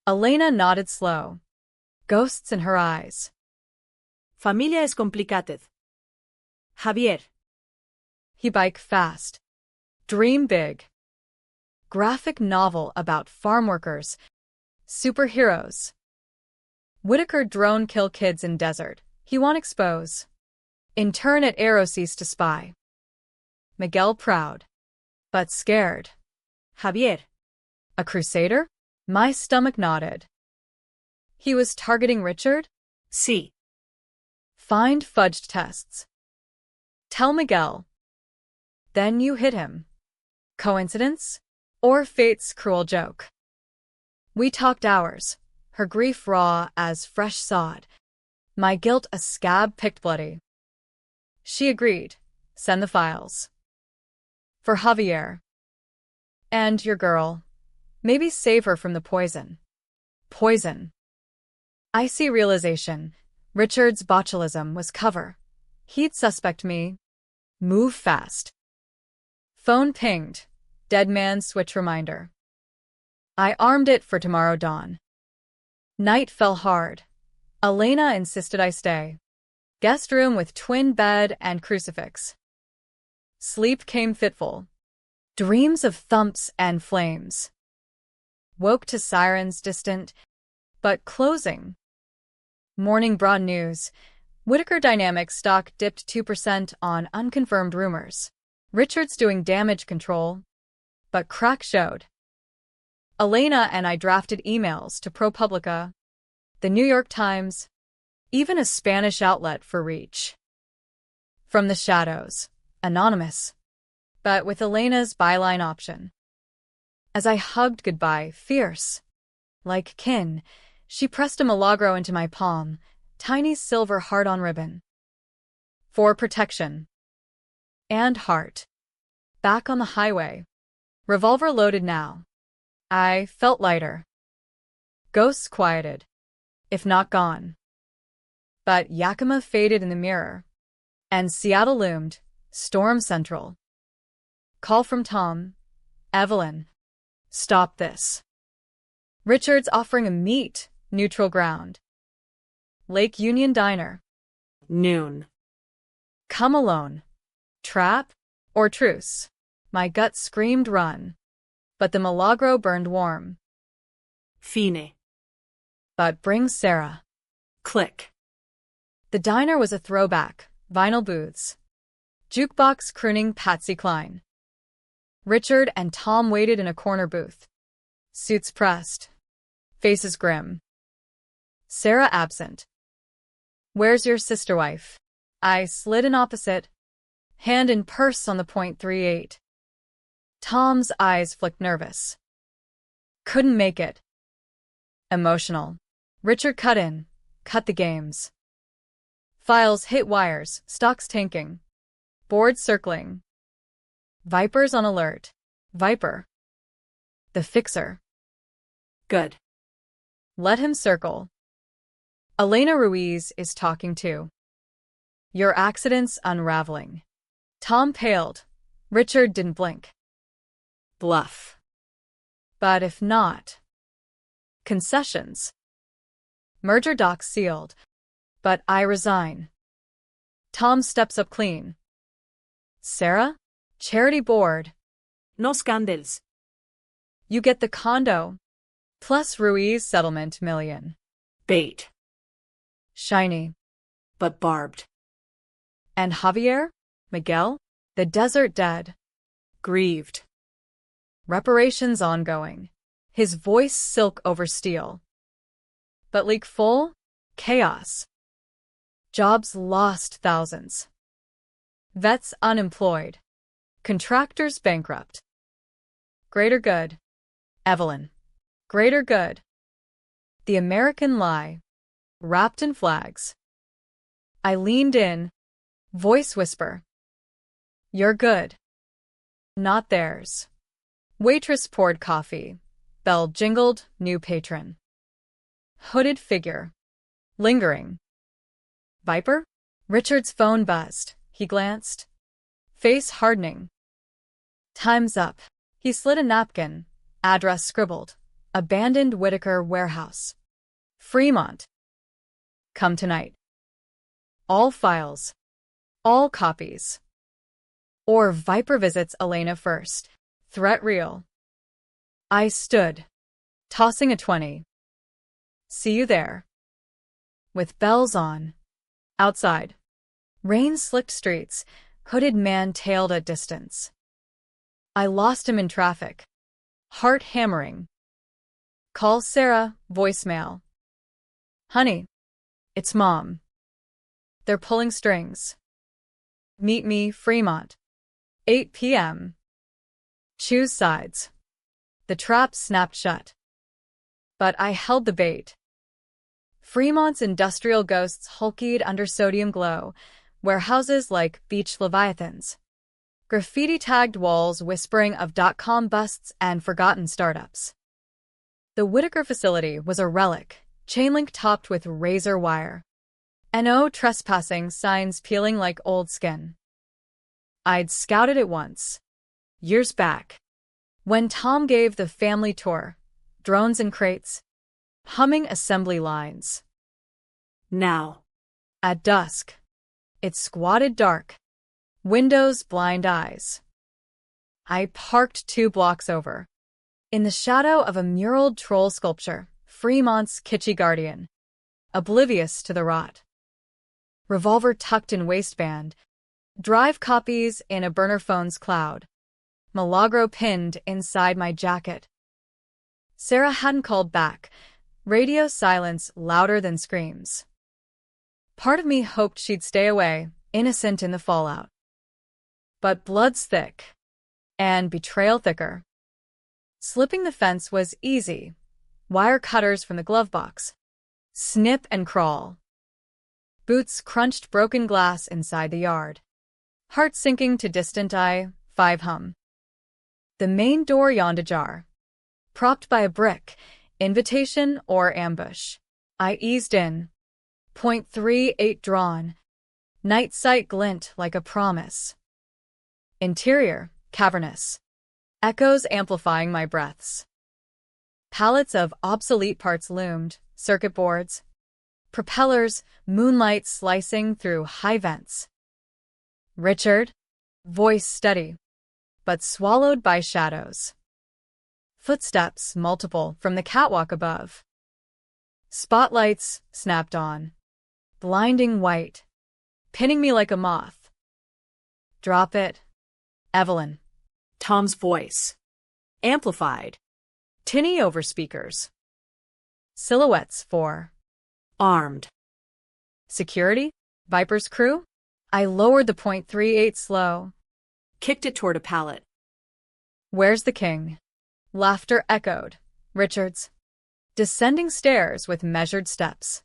Elena nodded slow. Ghosts in her eyes. Familia es complicated. Javier. He bike fast. Dream big. Graphic novel about farm workers. Superheroes. Whitaker drone kill kids in desert. He want expose. Intern at Aerosys to spy. Miguel proud. But scared. Javier. A crusader? My stomach nodded. He was targeting Richard? Sí. Find fudged tests. Tell Miguel. Then you hit him. Coincidence? Or fate's cruel joke? We talked hours, her grief raw as fresh sod, my guilt a scab picked bloody. She agreed. Send the files. For Javier. And your girl. Maybe save her from the poison. Poison. Icy realization. Richard's botulism was cover. He'd suspect me. Move fast. Phone pinged. Dead man switch reminder. I armed it for tomorrow dawn. Night fell hard. Elena insisted I stay. Guest room with twin bed and crucifix. Sleep came fitful. Dreams of thumps and flames. Woke to sirens distant. But closing. Morning broad news. Whitaker Dynamics stock dipped 2% on unconfirmed rumors. Richard's doing damage control. But crack showed. Elena and I drafted emails to ProPublica, the New York Times, even a Spanish outlet for reach. From the shadows. Anonymous. But with Elena's byline option. As I hugged goodbye, fierce. Like kin, she pressed a milagro into my palm, tiny silver heart-on ribbon. For protection. And heart. Back on the highway. Revolver loaded now. I felt lighter. Ghosts quieted, if not gone. But Yakima faded in the mirror. And Seattle loomed, storm central. Call from Tom. Evelyn. Stop this. Richard's offering a meet, neutral ground. Lake Union Diner. Noon. Come alone. Trap or truce? My gut screamed run. But the milagro burned warm. Fine. But bring Sarah. Click. The diner was a throwback, vinyl booths. Jukebox crooning Patsy Cline. Richard and Tom waited in a corner booth. Suits pressed. Faces grim. Sarah absent. Where's your sister wife? I slid in opposite. Hand in purse on the .38. Tom's eyes flicked nervous. Couldn't make it. Emotional. Richard cut in. Cut the games. Files hit wires, stocks tanking. Boards circling. Vipers on alert. Viper. The fixer. Good. Let him circle. Elena Ruiz is talking too. Your accident's unraveling. Tom paled. Richard didn't blink. Bluff. But if not. Concessions. Merger docs sealed. But I resign. Tom steps up clean. Sarah? Charity board. No scandals. You get the condo. Plus Ruiz settlement million. Bait. Shiny. But barbed. And Javier? Miguel? The desert dead. Grieved. Reparations ongoing. His voice silk over steel. But leak full? Chaos. Jobs lost thousands. Vets unemployed. Contractors bankrupt. Greater good. Evelyn. Greater good. The American lie. Wrapped in flags. I leaned in. Voice whisper. You're good. Not theirs. Waitress poured coffee. Bell jingled, new patron. Hooded figure. Lingering. Viper? Richard's phone buzzed. He glanced. Face hardening. Time's up. He slid a napkin. Address scribbled. Abandoned Whitaker warehouse. Fremont. Come tonight. All files. All copies. Or Viper visits Elena first. Threat real. I stood. Tossing a 20. See you there. With bells on. Outside. Rain slicked streets. Hooded man tailed at distance. I lost him in traffic. Heart hammering. Call Sarah, voicemail. Honey. It's Mom. They're pulling strings. Meet me, Fremont. 8 p.m. Choose sides. The trap snapped shut. But I held the bait. Fremont's industrial ghosts hulkied under sodium glow, warehouses like beach leviathans. Graffiti-tagged walls whispering of dot-com busts and forgotten startups. The Whitaker facility was a relic, chain-link topped with razor wire. No trespassing signs peeling like old skin. I'd scouted it once. Years back. When Tom gave the family tour. Drones in crates. Humming assembly lines. Now. At dusk. It squatted dark. Windows, blind eyes. I parked 2 blocks over. In the shadow of a muraled troll sculpture, Fremont's kitschy guardian, oblivious to the rot. Revolver tucked in waistband, drive copies in a burner phone's cloud, Milagro pinned inside my jacket. Sarah hadn't called back, radio silence louder than screams. Part of me hoped she'd stay away, innocent in the fallout. But blood's thick, and betrayal thicker. Slipping the fence was easy. Wire cutters from the glove box. Snip and crawl. Boots crunched broken glass inside the yard. Heart sinking to distant I-5 hum. The main door yawned ajar. Propped by a brick, invitation or ambush. I eased in. .38 drawn. Night sight glint like a promise. Interior, cavernous. Echoes amplifying my breaths. Pallets of obsolete parts loomed, circuit boards. Propellers, moonlight slicing through high vents. Richard? Voice steady, but swallowed by shadows. Footsteps multiple from the catwalk above. Spotlights snapped on. Blinding white. Pinning me like a moth. Drop it. Evelyn. Tom's voice. Amplified. Tinny over speakers. Silhouettes for. Armed. Security? Viper's crew? I lowered the .38 slow. Kicked it toward a pallet. Where's the king? Laughter echoed. Richards. Descending stairs with measured steps.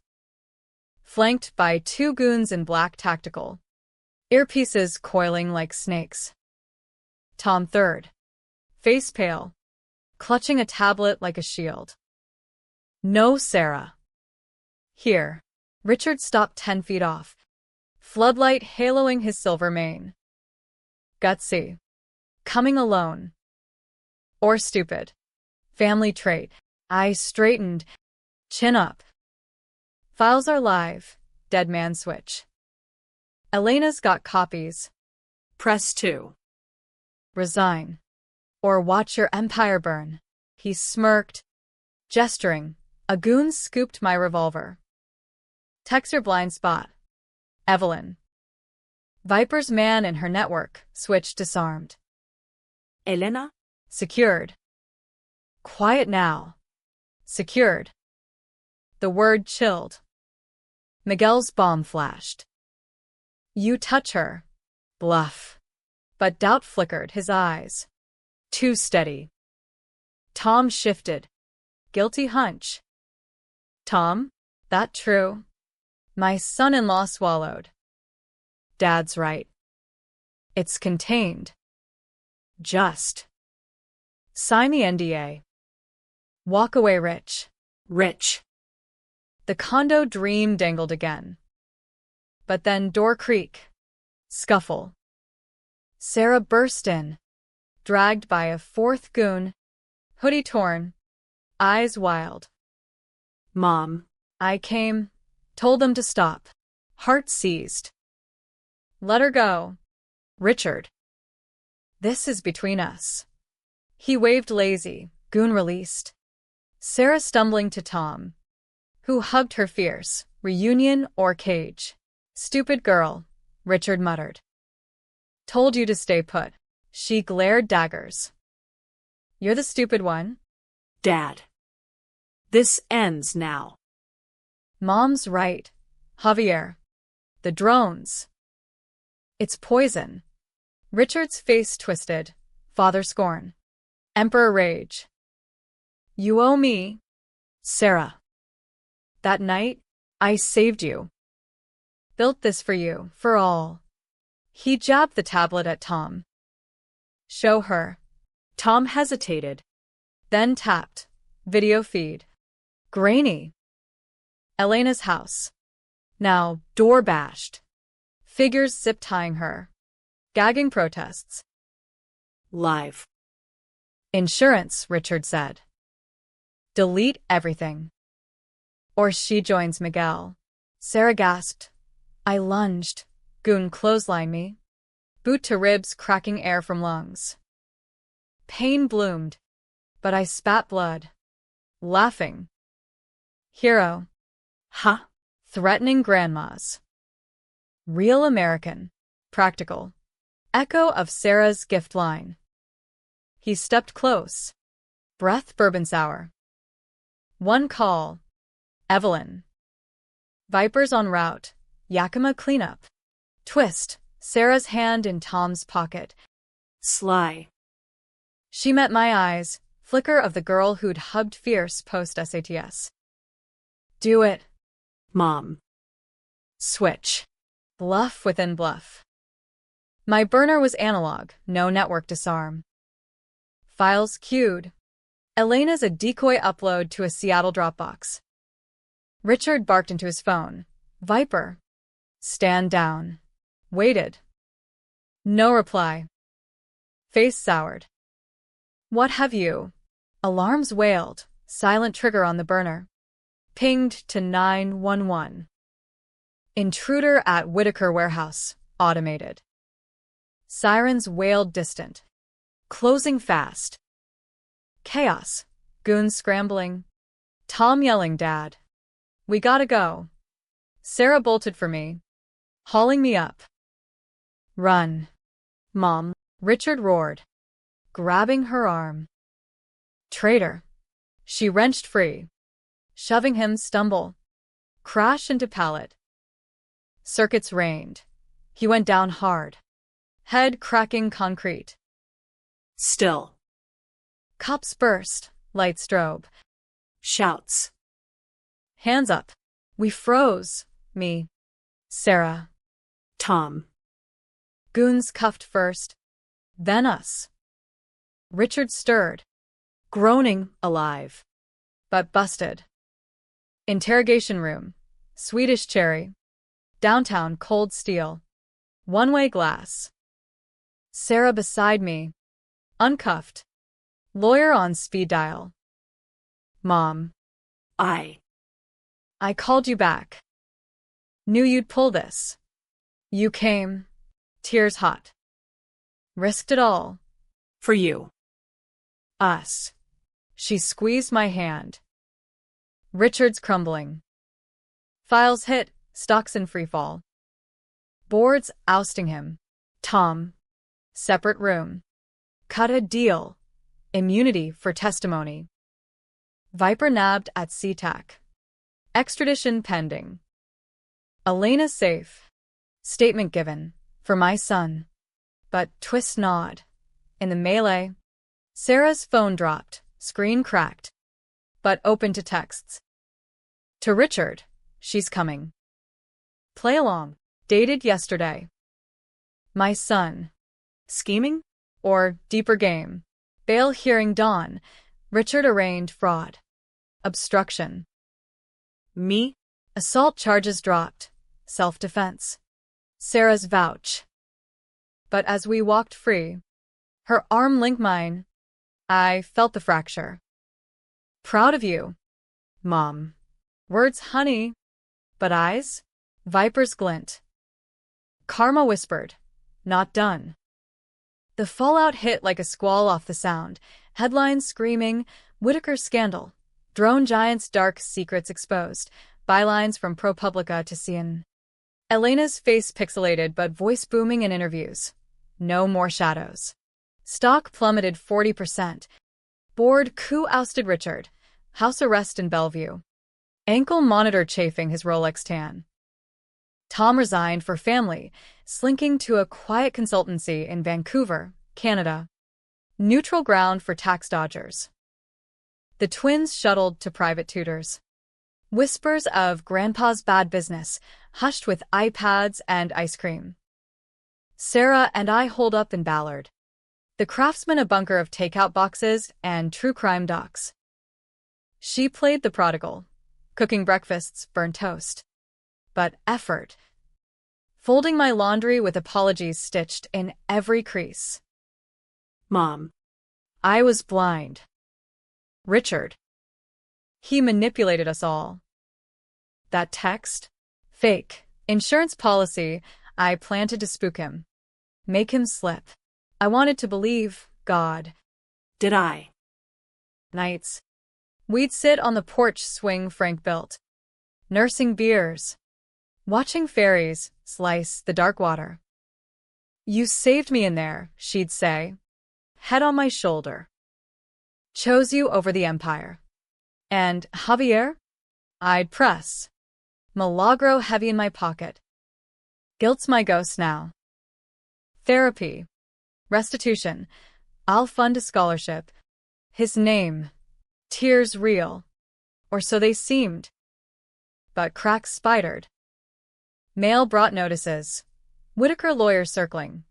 Flanked by two goons in black tactical. Earpieces coiling like snakes. Tom third. Face pale. Clutching a tablet like a shield. No, Sarah. Here. Richard stopped 10 feet off. Floodlight haloing his silver mane. Gutsy. Coming alone. Or stupid. Family trait. I straightened. Chin up. Files are live. Dead man switch. Elena's got copies. Press 2. Resign. Or watch your empire burn. He smirked. Gesturing. A goon scooped my revolver. Text your blind spot. Evelyn. Viper's man in her network. Switch disarmed. Elena? Secured. Quiet now. Secured. The word chilled. Miguel's bomb flashed. You touch her. Bluff. But doubt flickered his eyes. Too steady. Tom shifted. Guilty hunch. Tom? That true? My son-in-law swallowed. Dad's right. It's contained. Just. Sign the NDA. Walk away rich. Rich. The condo dream dangled again. But then door creak. Scuffle. Sarah burst in, dragged by a fourth goon, hoodie torn, eyes wild. Mom. I came, told them to stop. Heart seized. Let her go. Richard. This is between us. He waved lazy, goon released. Sarah stumbling to Tom, who hugged her fierce, reunion or cage. Stupid girl, Richard muttered. Told you to stay put. She glared daggers. You're the stupid one? Dad. This ends now. Mom's right. Javier. The drones. It's poison. Richard's face twisted. Father scorn. Emperor rage. You owe me. Sarah. That night, I saved you. Built this for you, for all. He jabbed the tablet at Tom. Show her. Tom hesitated. Then tapped. Video feed. Grainy. Elena's house. Now, door bashed. Figures zip-tying her. Gagging protests. Live. Insurance, Richard said. Delete everything. Or she joins Miguel. Sarah gasped. I lunged. Goon clotheslined me. Boot to ribs cracking air from lungs. Pain bloomed. But I spat blood. Laughing. Hero. Huh? Threatening grandmas. Real American. Practical. Echo of Sarah's gift line. He stepped close. Breath bourbon sour. One call. Evelyn. Vipers en route. Yakima cleanup. Twist. Sarah's hand in Tom's pocket. Sly. She met my eyes. Flicker of the girl who'd hugged fierce post-SATs. Do it. Mom. Switch. Bluff within bluff. My burner was analog, no network disarm. Files queued. Elena's a decoy upload to a Seattle Dropbox. Richard barked into his phone. Viper. Stand down. Waited. No reply. Face soured. What have you? Alarms wailed. Silent trigger on the burner. Pinged to 911. Intruder at Whitaker Warehouse. Automated. Sirens wailed distant. Closing fast. Chaos. Goons scrambling. Tom yelling, Dad. We gotta go. Sarah bolted for me, hauling me up. Run. Mom. Richard roared, grabbing her arm. Traitor. She wrenched free, shoving him stumble. Crash into pallet. Circuits rained. He went down hard. Head cracking concrete. Still. Cups burst. Light strobe. Shouts. Hands up. We froze. Me. Sarah. Tom. Goons cuffed first. Then us. Richard stirred. Groaning, alive. But busted. Interrogation room. Swedish cherry. Downtown cold steel. One-way glass. Sarah beside me. Uncuffed. Lawyer on speed dial. Mom. I called you back. Knew you'd pull this. You came. Tears hot. Risked it all. For you. Us. She squeezed my hand. Richard's crumbling. Files hit, stocks in freefall. Boards ousting him. Tom. Separate room. Cut a deal. Immunity for testimony. Viper nabbed at SeaTac. Extradition pending. Elena safe. Statement given. For my son. But twist nod. In the melee. Sarah's phone dropped. Screen cracked. But open to texts. To Richard. She's coming. Play along. Dated yesterday. My son. Scheming? Or deeper game? Bail hearing dawn. Richard arraigned fraud. Obstruction. Me? Assault charges dropped. Self-defense. Sarah's vouch. But as we walked free, her arm linked mine. I felt the fracture. Proud of you, Mom. Words honey, but eyes? Viper's glint. Karma whispered, not done. The fallout hit like a squall off the sound. Headlines screaming, Whitaker scandal. Drone giants' dark secrets exposed. Bylines from ProPublica to CNN. Elena's face pixelated but voice booming in interviews. No more shadows. Stock plummeted 40%. Board coup ousted Richard. House arrest in Bellevue. Ankle monitor chafing his Rolex tan. Tom resigned for family, slinking to a quiet consultancy in Vancouver, Canada. Neutral ground for tax dodgers. The twins shuttled to private tutors. Whispers of Grandpa's bad business, hushed with iPads and ice cream. Sarah and I holed up in Ballard. The Craftsman a bunker of takeout boxes and true crime docs. She played the prodigal, cooking breakfasts, burnt toast. But effort. Folding my laundry with apologies stitched in every crease. Mom. I was blind. Richard. He manipulated us all. That text? Fake. Insurance policy. I planted to spook him. Make him slip. I wanted to believe God. Did I? Nights. We'd sit on the porch swing Frank built, nursing beers, watching fairies slice the dark water. You saved me in there, she'd say, head on my shoulder. Chose you over the empire. And Javier? I'd press. Milagro heavy in my pocket. Guilt's my ghost now. Therapy. Restitution. I'll fund a scholarship. His name. Tears real. Or so they seemed. But cracks spidered. Mail brought notices. Whitaker lawyers circling.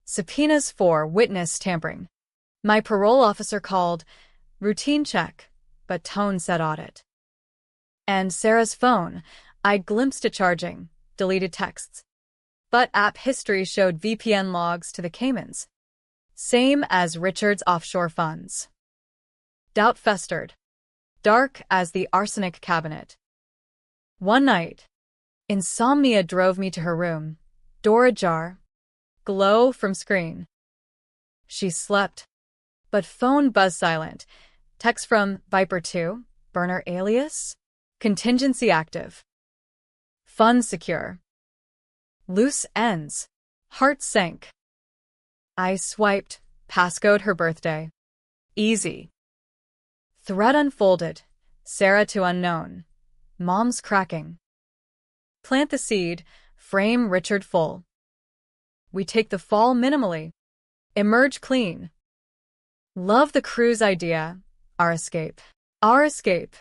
Subpoenas for witness tampering. My parole officer called. Routine check, but tone said audit. And Sarah's phone. I glimpsed it charging. Deleted texts. But app history showed VPN logs to the Caymans. Same as Richard's offshore funds. Doubt festered. Dark as the arsenic cabinet. One night, insomnia drove me to her room. Door ajar. Glow from screen. She slept. But phone buzzed silent. Text from Viper 2. Burner alias. Contingency active. Funds secure. Loose ends. Heart sank. I swiped. Passcode her birthday. Easy. Thread unfolded. Sarah to unknown. Mom's cracking. Plant the seed. Frame Richard full. We take the fall minimally. Emerge clean. Love the cruise idea. Our escape. Our escape.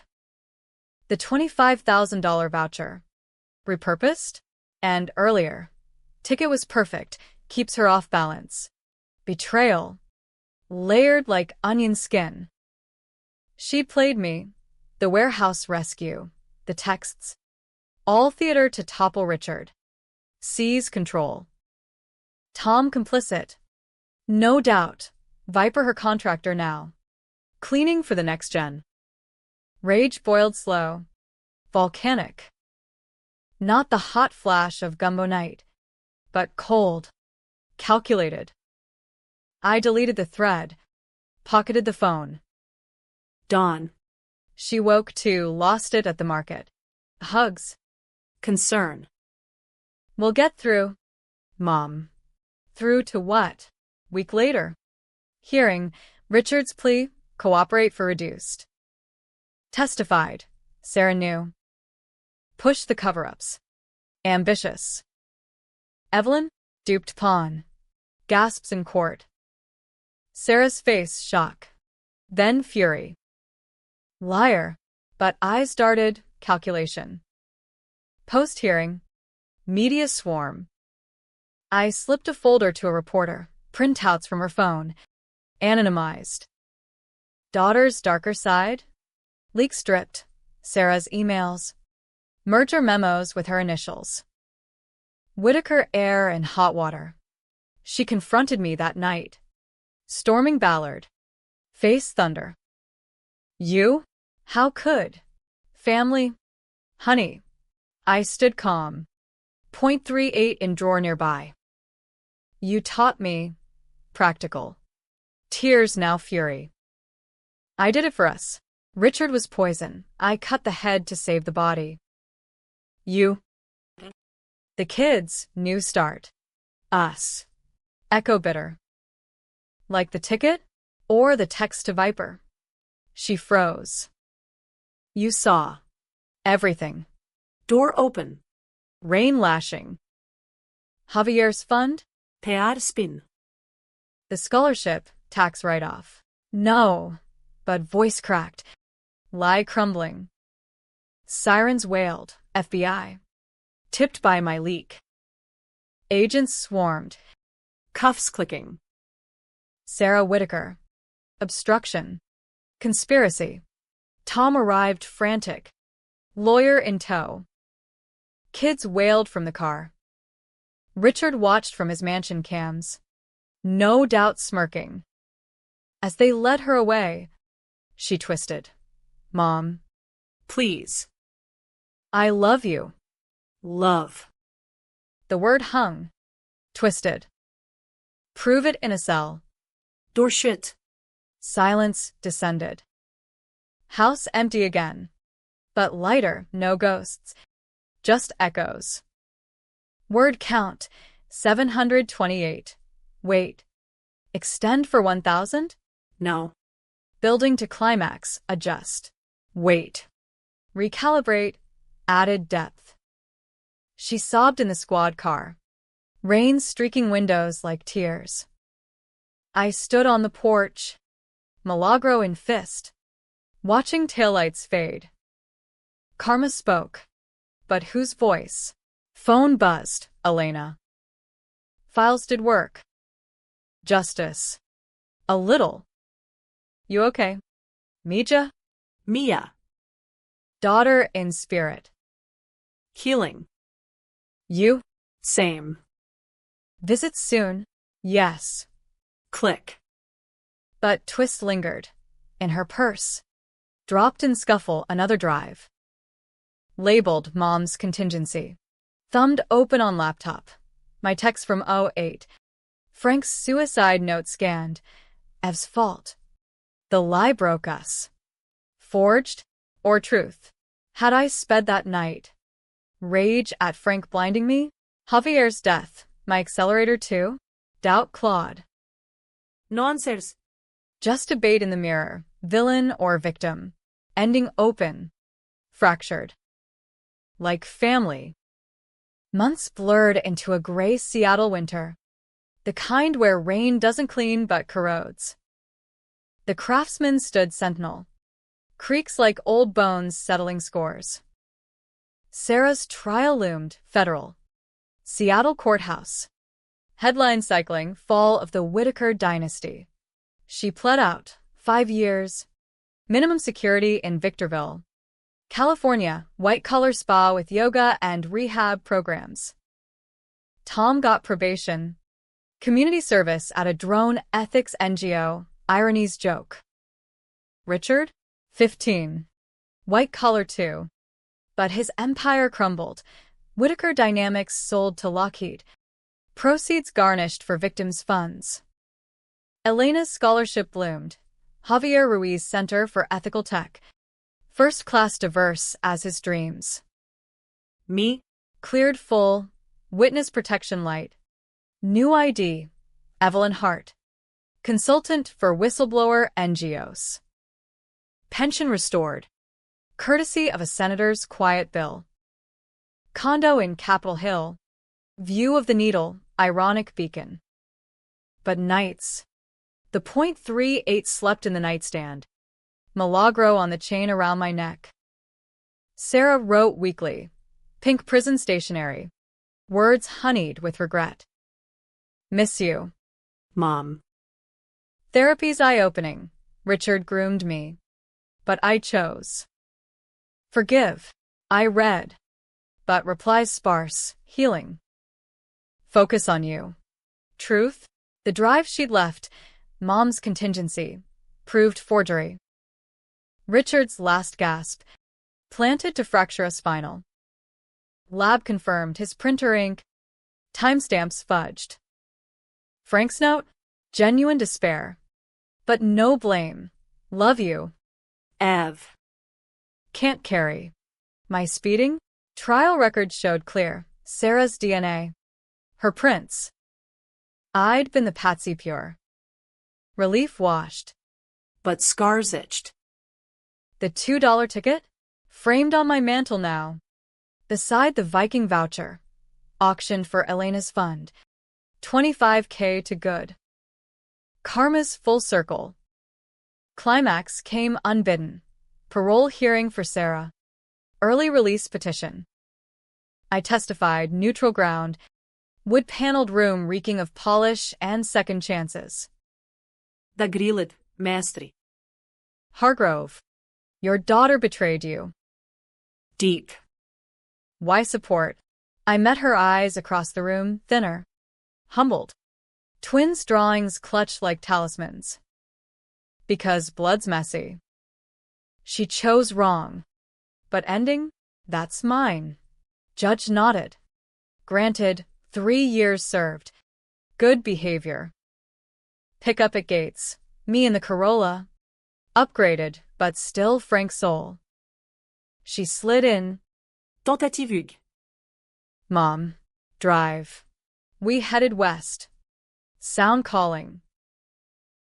The $25,000 voucher. Repurposed? And earlier. Ticket was perfect. Keeps her off balance. Betrayal. Layered like onion skin. She played me. The warehouse rescue. The texts. All theater to topple Richard. Seize control. Tom complicit. No doubt. Viper her contractor now. Cleaning for the next gen. Rage boiled slow. Volcanic. Not the hot flash of gumbo night, but cold. Calculated. I deleted the thread. Pocketed the phone. Dawn. She woke to lost it at the market. Hugs. Concern. We'll get through. Mom. Through to what? Week later. Hearing Richard's plea, cooperate for reduced. Testified. Sarah knew. Push the cover-ups. Ambitious. Evelyn, duped pawn. Gasps in court. Sarah's face shock. Then fury. Liar. But eyes darted, calculation. Post-hearing. Media swarm. I slipped a folder to a reporter, printouts from her phone. Anonymized. Daughter's darker side? Leak stripped. Sarah's emails. Merger memos with her initials. Whitaker air and hot water. She confronted me that night. Storming Ballard. Face thunder. You? How could? Family? Honey. I stood calm. .38 in drawer nearby. You taught me. Practical. Tears now fury. I did it for us. Richard was poison. I cut the head to save the body. You. The kids, new start. Us. Echo bitter. Like the ticket? Or the text to Viper? She froze. You saw. Everything. Door open. Rain lashing. Javier's fund? Pear spin. The scholarship, tax write-off. No. But voice cracked. Lie crumbling. Sirens wailed. FBI. Tipped by my leak. Agents swarmed. Cuffs clicking. Sarah Whitaker. Obstruction. Conspiracy. Tom arrived frantic. Lawyer in tow. Kids wailed from the car. Richard watched from his mansion cams. No doubt smirking. As they led her away, she twisted. Mom. Please. I love you. Love. The word hung. Twisted. Prove it in a cell. Door shut. Silence descended. House empty again. But lighter, no ghosts. Just echoes. Word count, 728. Wait. Extend for 1,000? No. Building to climax, adjust. Wait. Recalibrate, added depth. She sobbed in the squad car. Rain streaking windows like tears. I stood on the porch, Milagro in fist, watching taillights fade. Karma spoke. But whose voice? Phone buzzed, Elena. Files did work. Justice. A little. You okay? Mija? Mia. Daughter in spirit. Healing. You? Same. Visit soon? Yes. Click. But twist lingered. In her purse. Dropped in scuffle another drive. Labeled Mom's contingency. Thumbed open on laptop. My text from '08. Frank's suicide note scanned. Ev's fault. The lie broke us. Forged? Or truth? Had I sped that night? Rage at Frank blinding me? Javier's death. My accelerator too? Doubt Claude. Nonsense. Just debate in the mirror. Villain or victim. Ending open. Fractured. Like family. Months blurred into a gray Seattle winter. The kind where rain doesn't clean but corrodes. The craftsman stood sentinel. Creaks like old bones settling scores. Sarah's trial loomed, federal. Seattle courthouse. Headline cycling, fall of the Whitaker dynasty. She pled out, 5 years. Minimum security in Victorville. California, white-collar spa with yoga and rehab programs. Tom got probation. Community service at a drone ethics NGO, irony's joke. Richard? 15. White-collar too. But his empire crumbled. Whitaker Dynamics sold to Lockheed. Proceeds garnished for victims' funds. Elena's scholarship bloomed. Javier Ruiz Center for Ethical Tech. First-class diverse as his dreams. Me? Cleared full. Witness protection light. New ID. Evelyn Hart. Consultant for whistleblower NGOs. Pension restored. Courtesy of a senator's quiet bill. Condo in Capitol Hill. View of the Needle, ironic beacon. But nights. The .38 slept in the nightstand. Milagro on the chain around my neck. Sarah wrote weekly. Pink prison stationery. Words honeyed with regret. Miss you. Mom. Therapy's eye-opening. Richard groomed me. But I chose. Forgive. I read. But replies sparse, healing. Focus on you. Truth? The drive she'd left, Mom's contingency, proved forgery. Richard's last gasp, planted to fracture a spinal. Lab confirmed his printer ink, timestamps fudged. Frank's note? Genuine despair. But no blame. Love you. Ev. Can't carry. My speeding? Trial records showed clear. Sarah's DNA. Her prints. I'd been the patsy pure. Relief washed. But scars itched. The $2 ticket? Framed on my mantle now. Beside the Viking voucher. Auctioned for Elena's fund. $25K to good. Karma's full circle. Climax came unbidden. Parole hearing for Sarah. Early release petition. I testified neutral ground. Wood-paneled room reeking of polish and second chances. Da grillet, mestre. Hargrove. Your daughter betrayed you. Deep. Why support? I met her eyes across the room, thinner. Humbled. Twins' drawings clutched like talismans. Because blood's messy. She chose wrong. But ending? That's mine. Judge nodded. Granted, 3 years served. Good behavior. Pick up at gates. Me in the Corolla. Upgraded, but still Frank's soul. She slid in. Tentative Hugues. Mom. Drive. We headed west. Sound calling.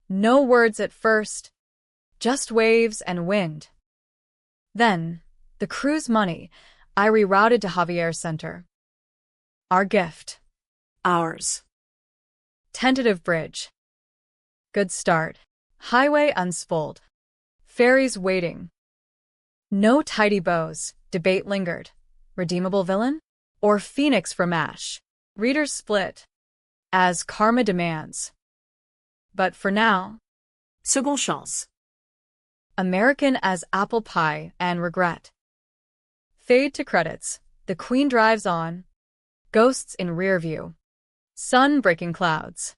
No words at first, just waves and wind. Then, the cruise money, I rerouted to Javier Center. Our gift. Ours. Tentative bridge. Good start. Highway unspooled. Ferries waiting. No tidy bows. Debate lingered. Redeemable villain? Or Phoenix from Ash? Readers split. As karma demands. But for now, Seconde chance. American as apple pie and regret. Fade to credits. The Queen drives on. Ghosts in rear view. Sun breaking clouds.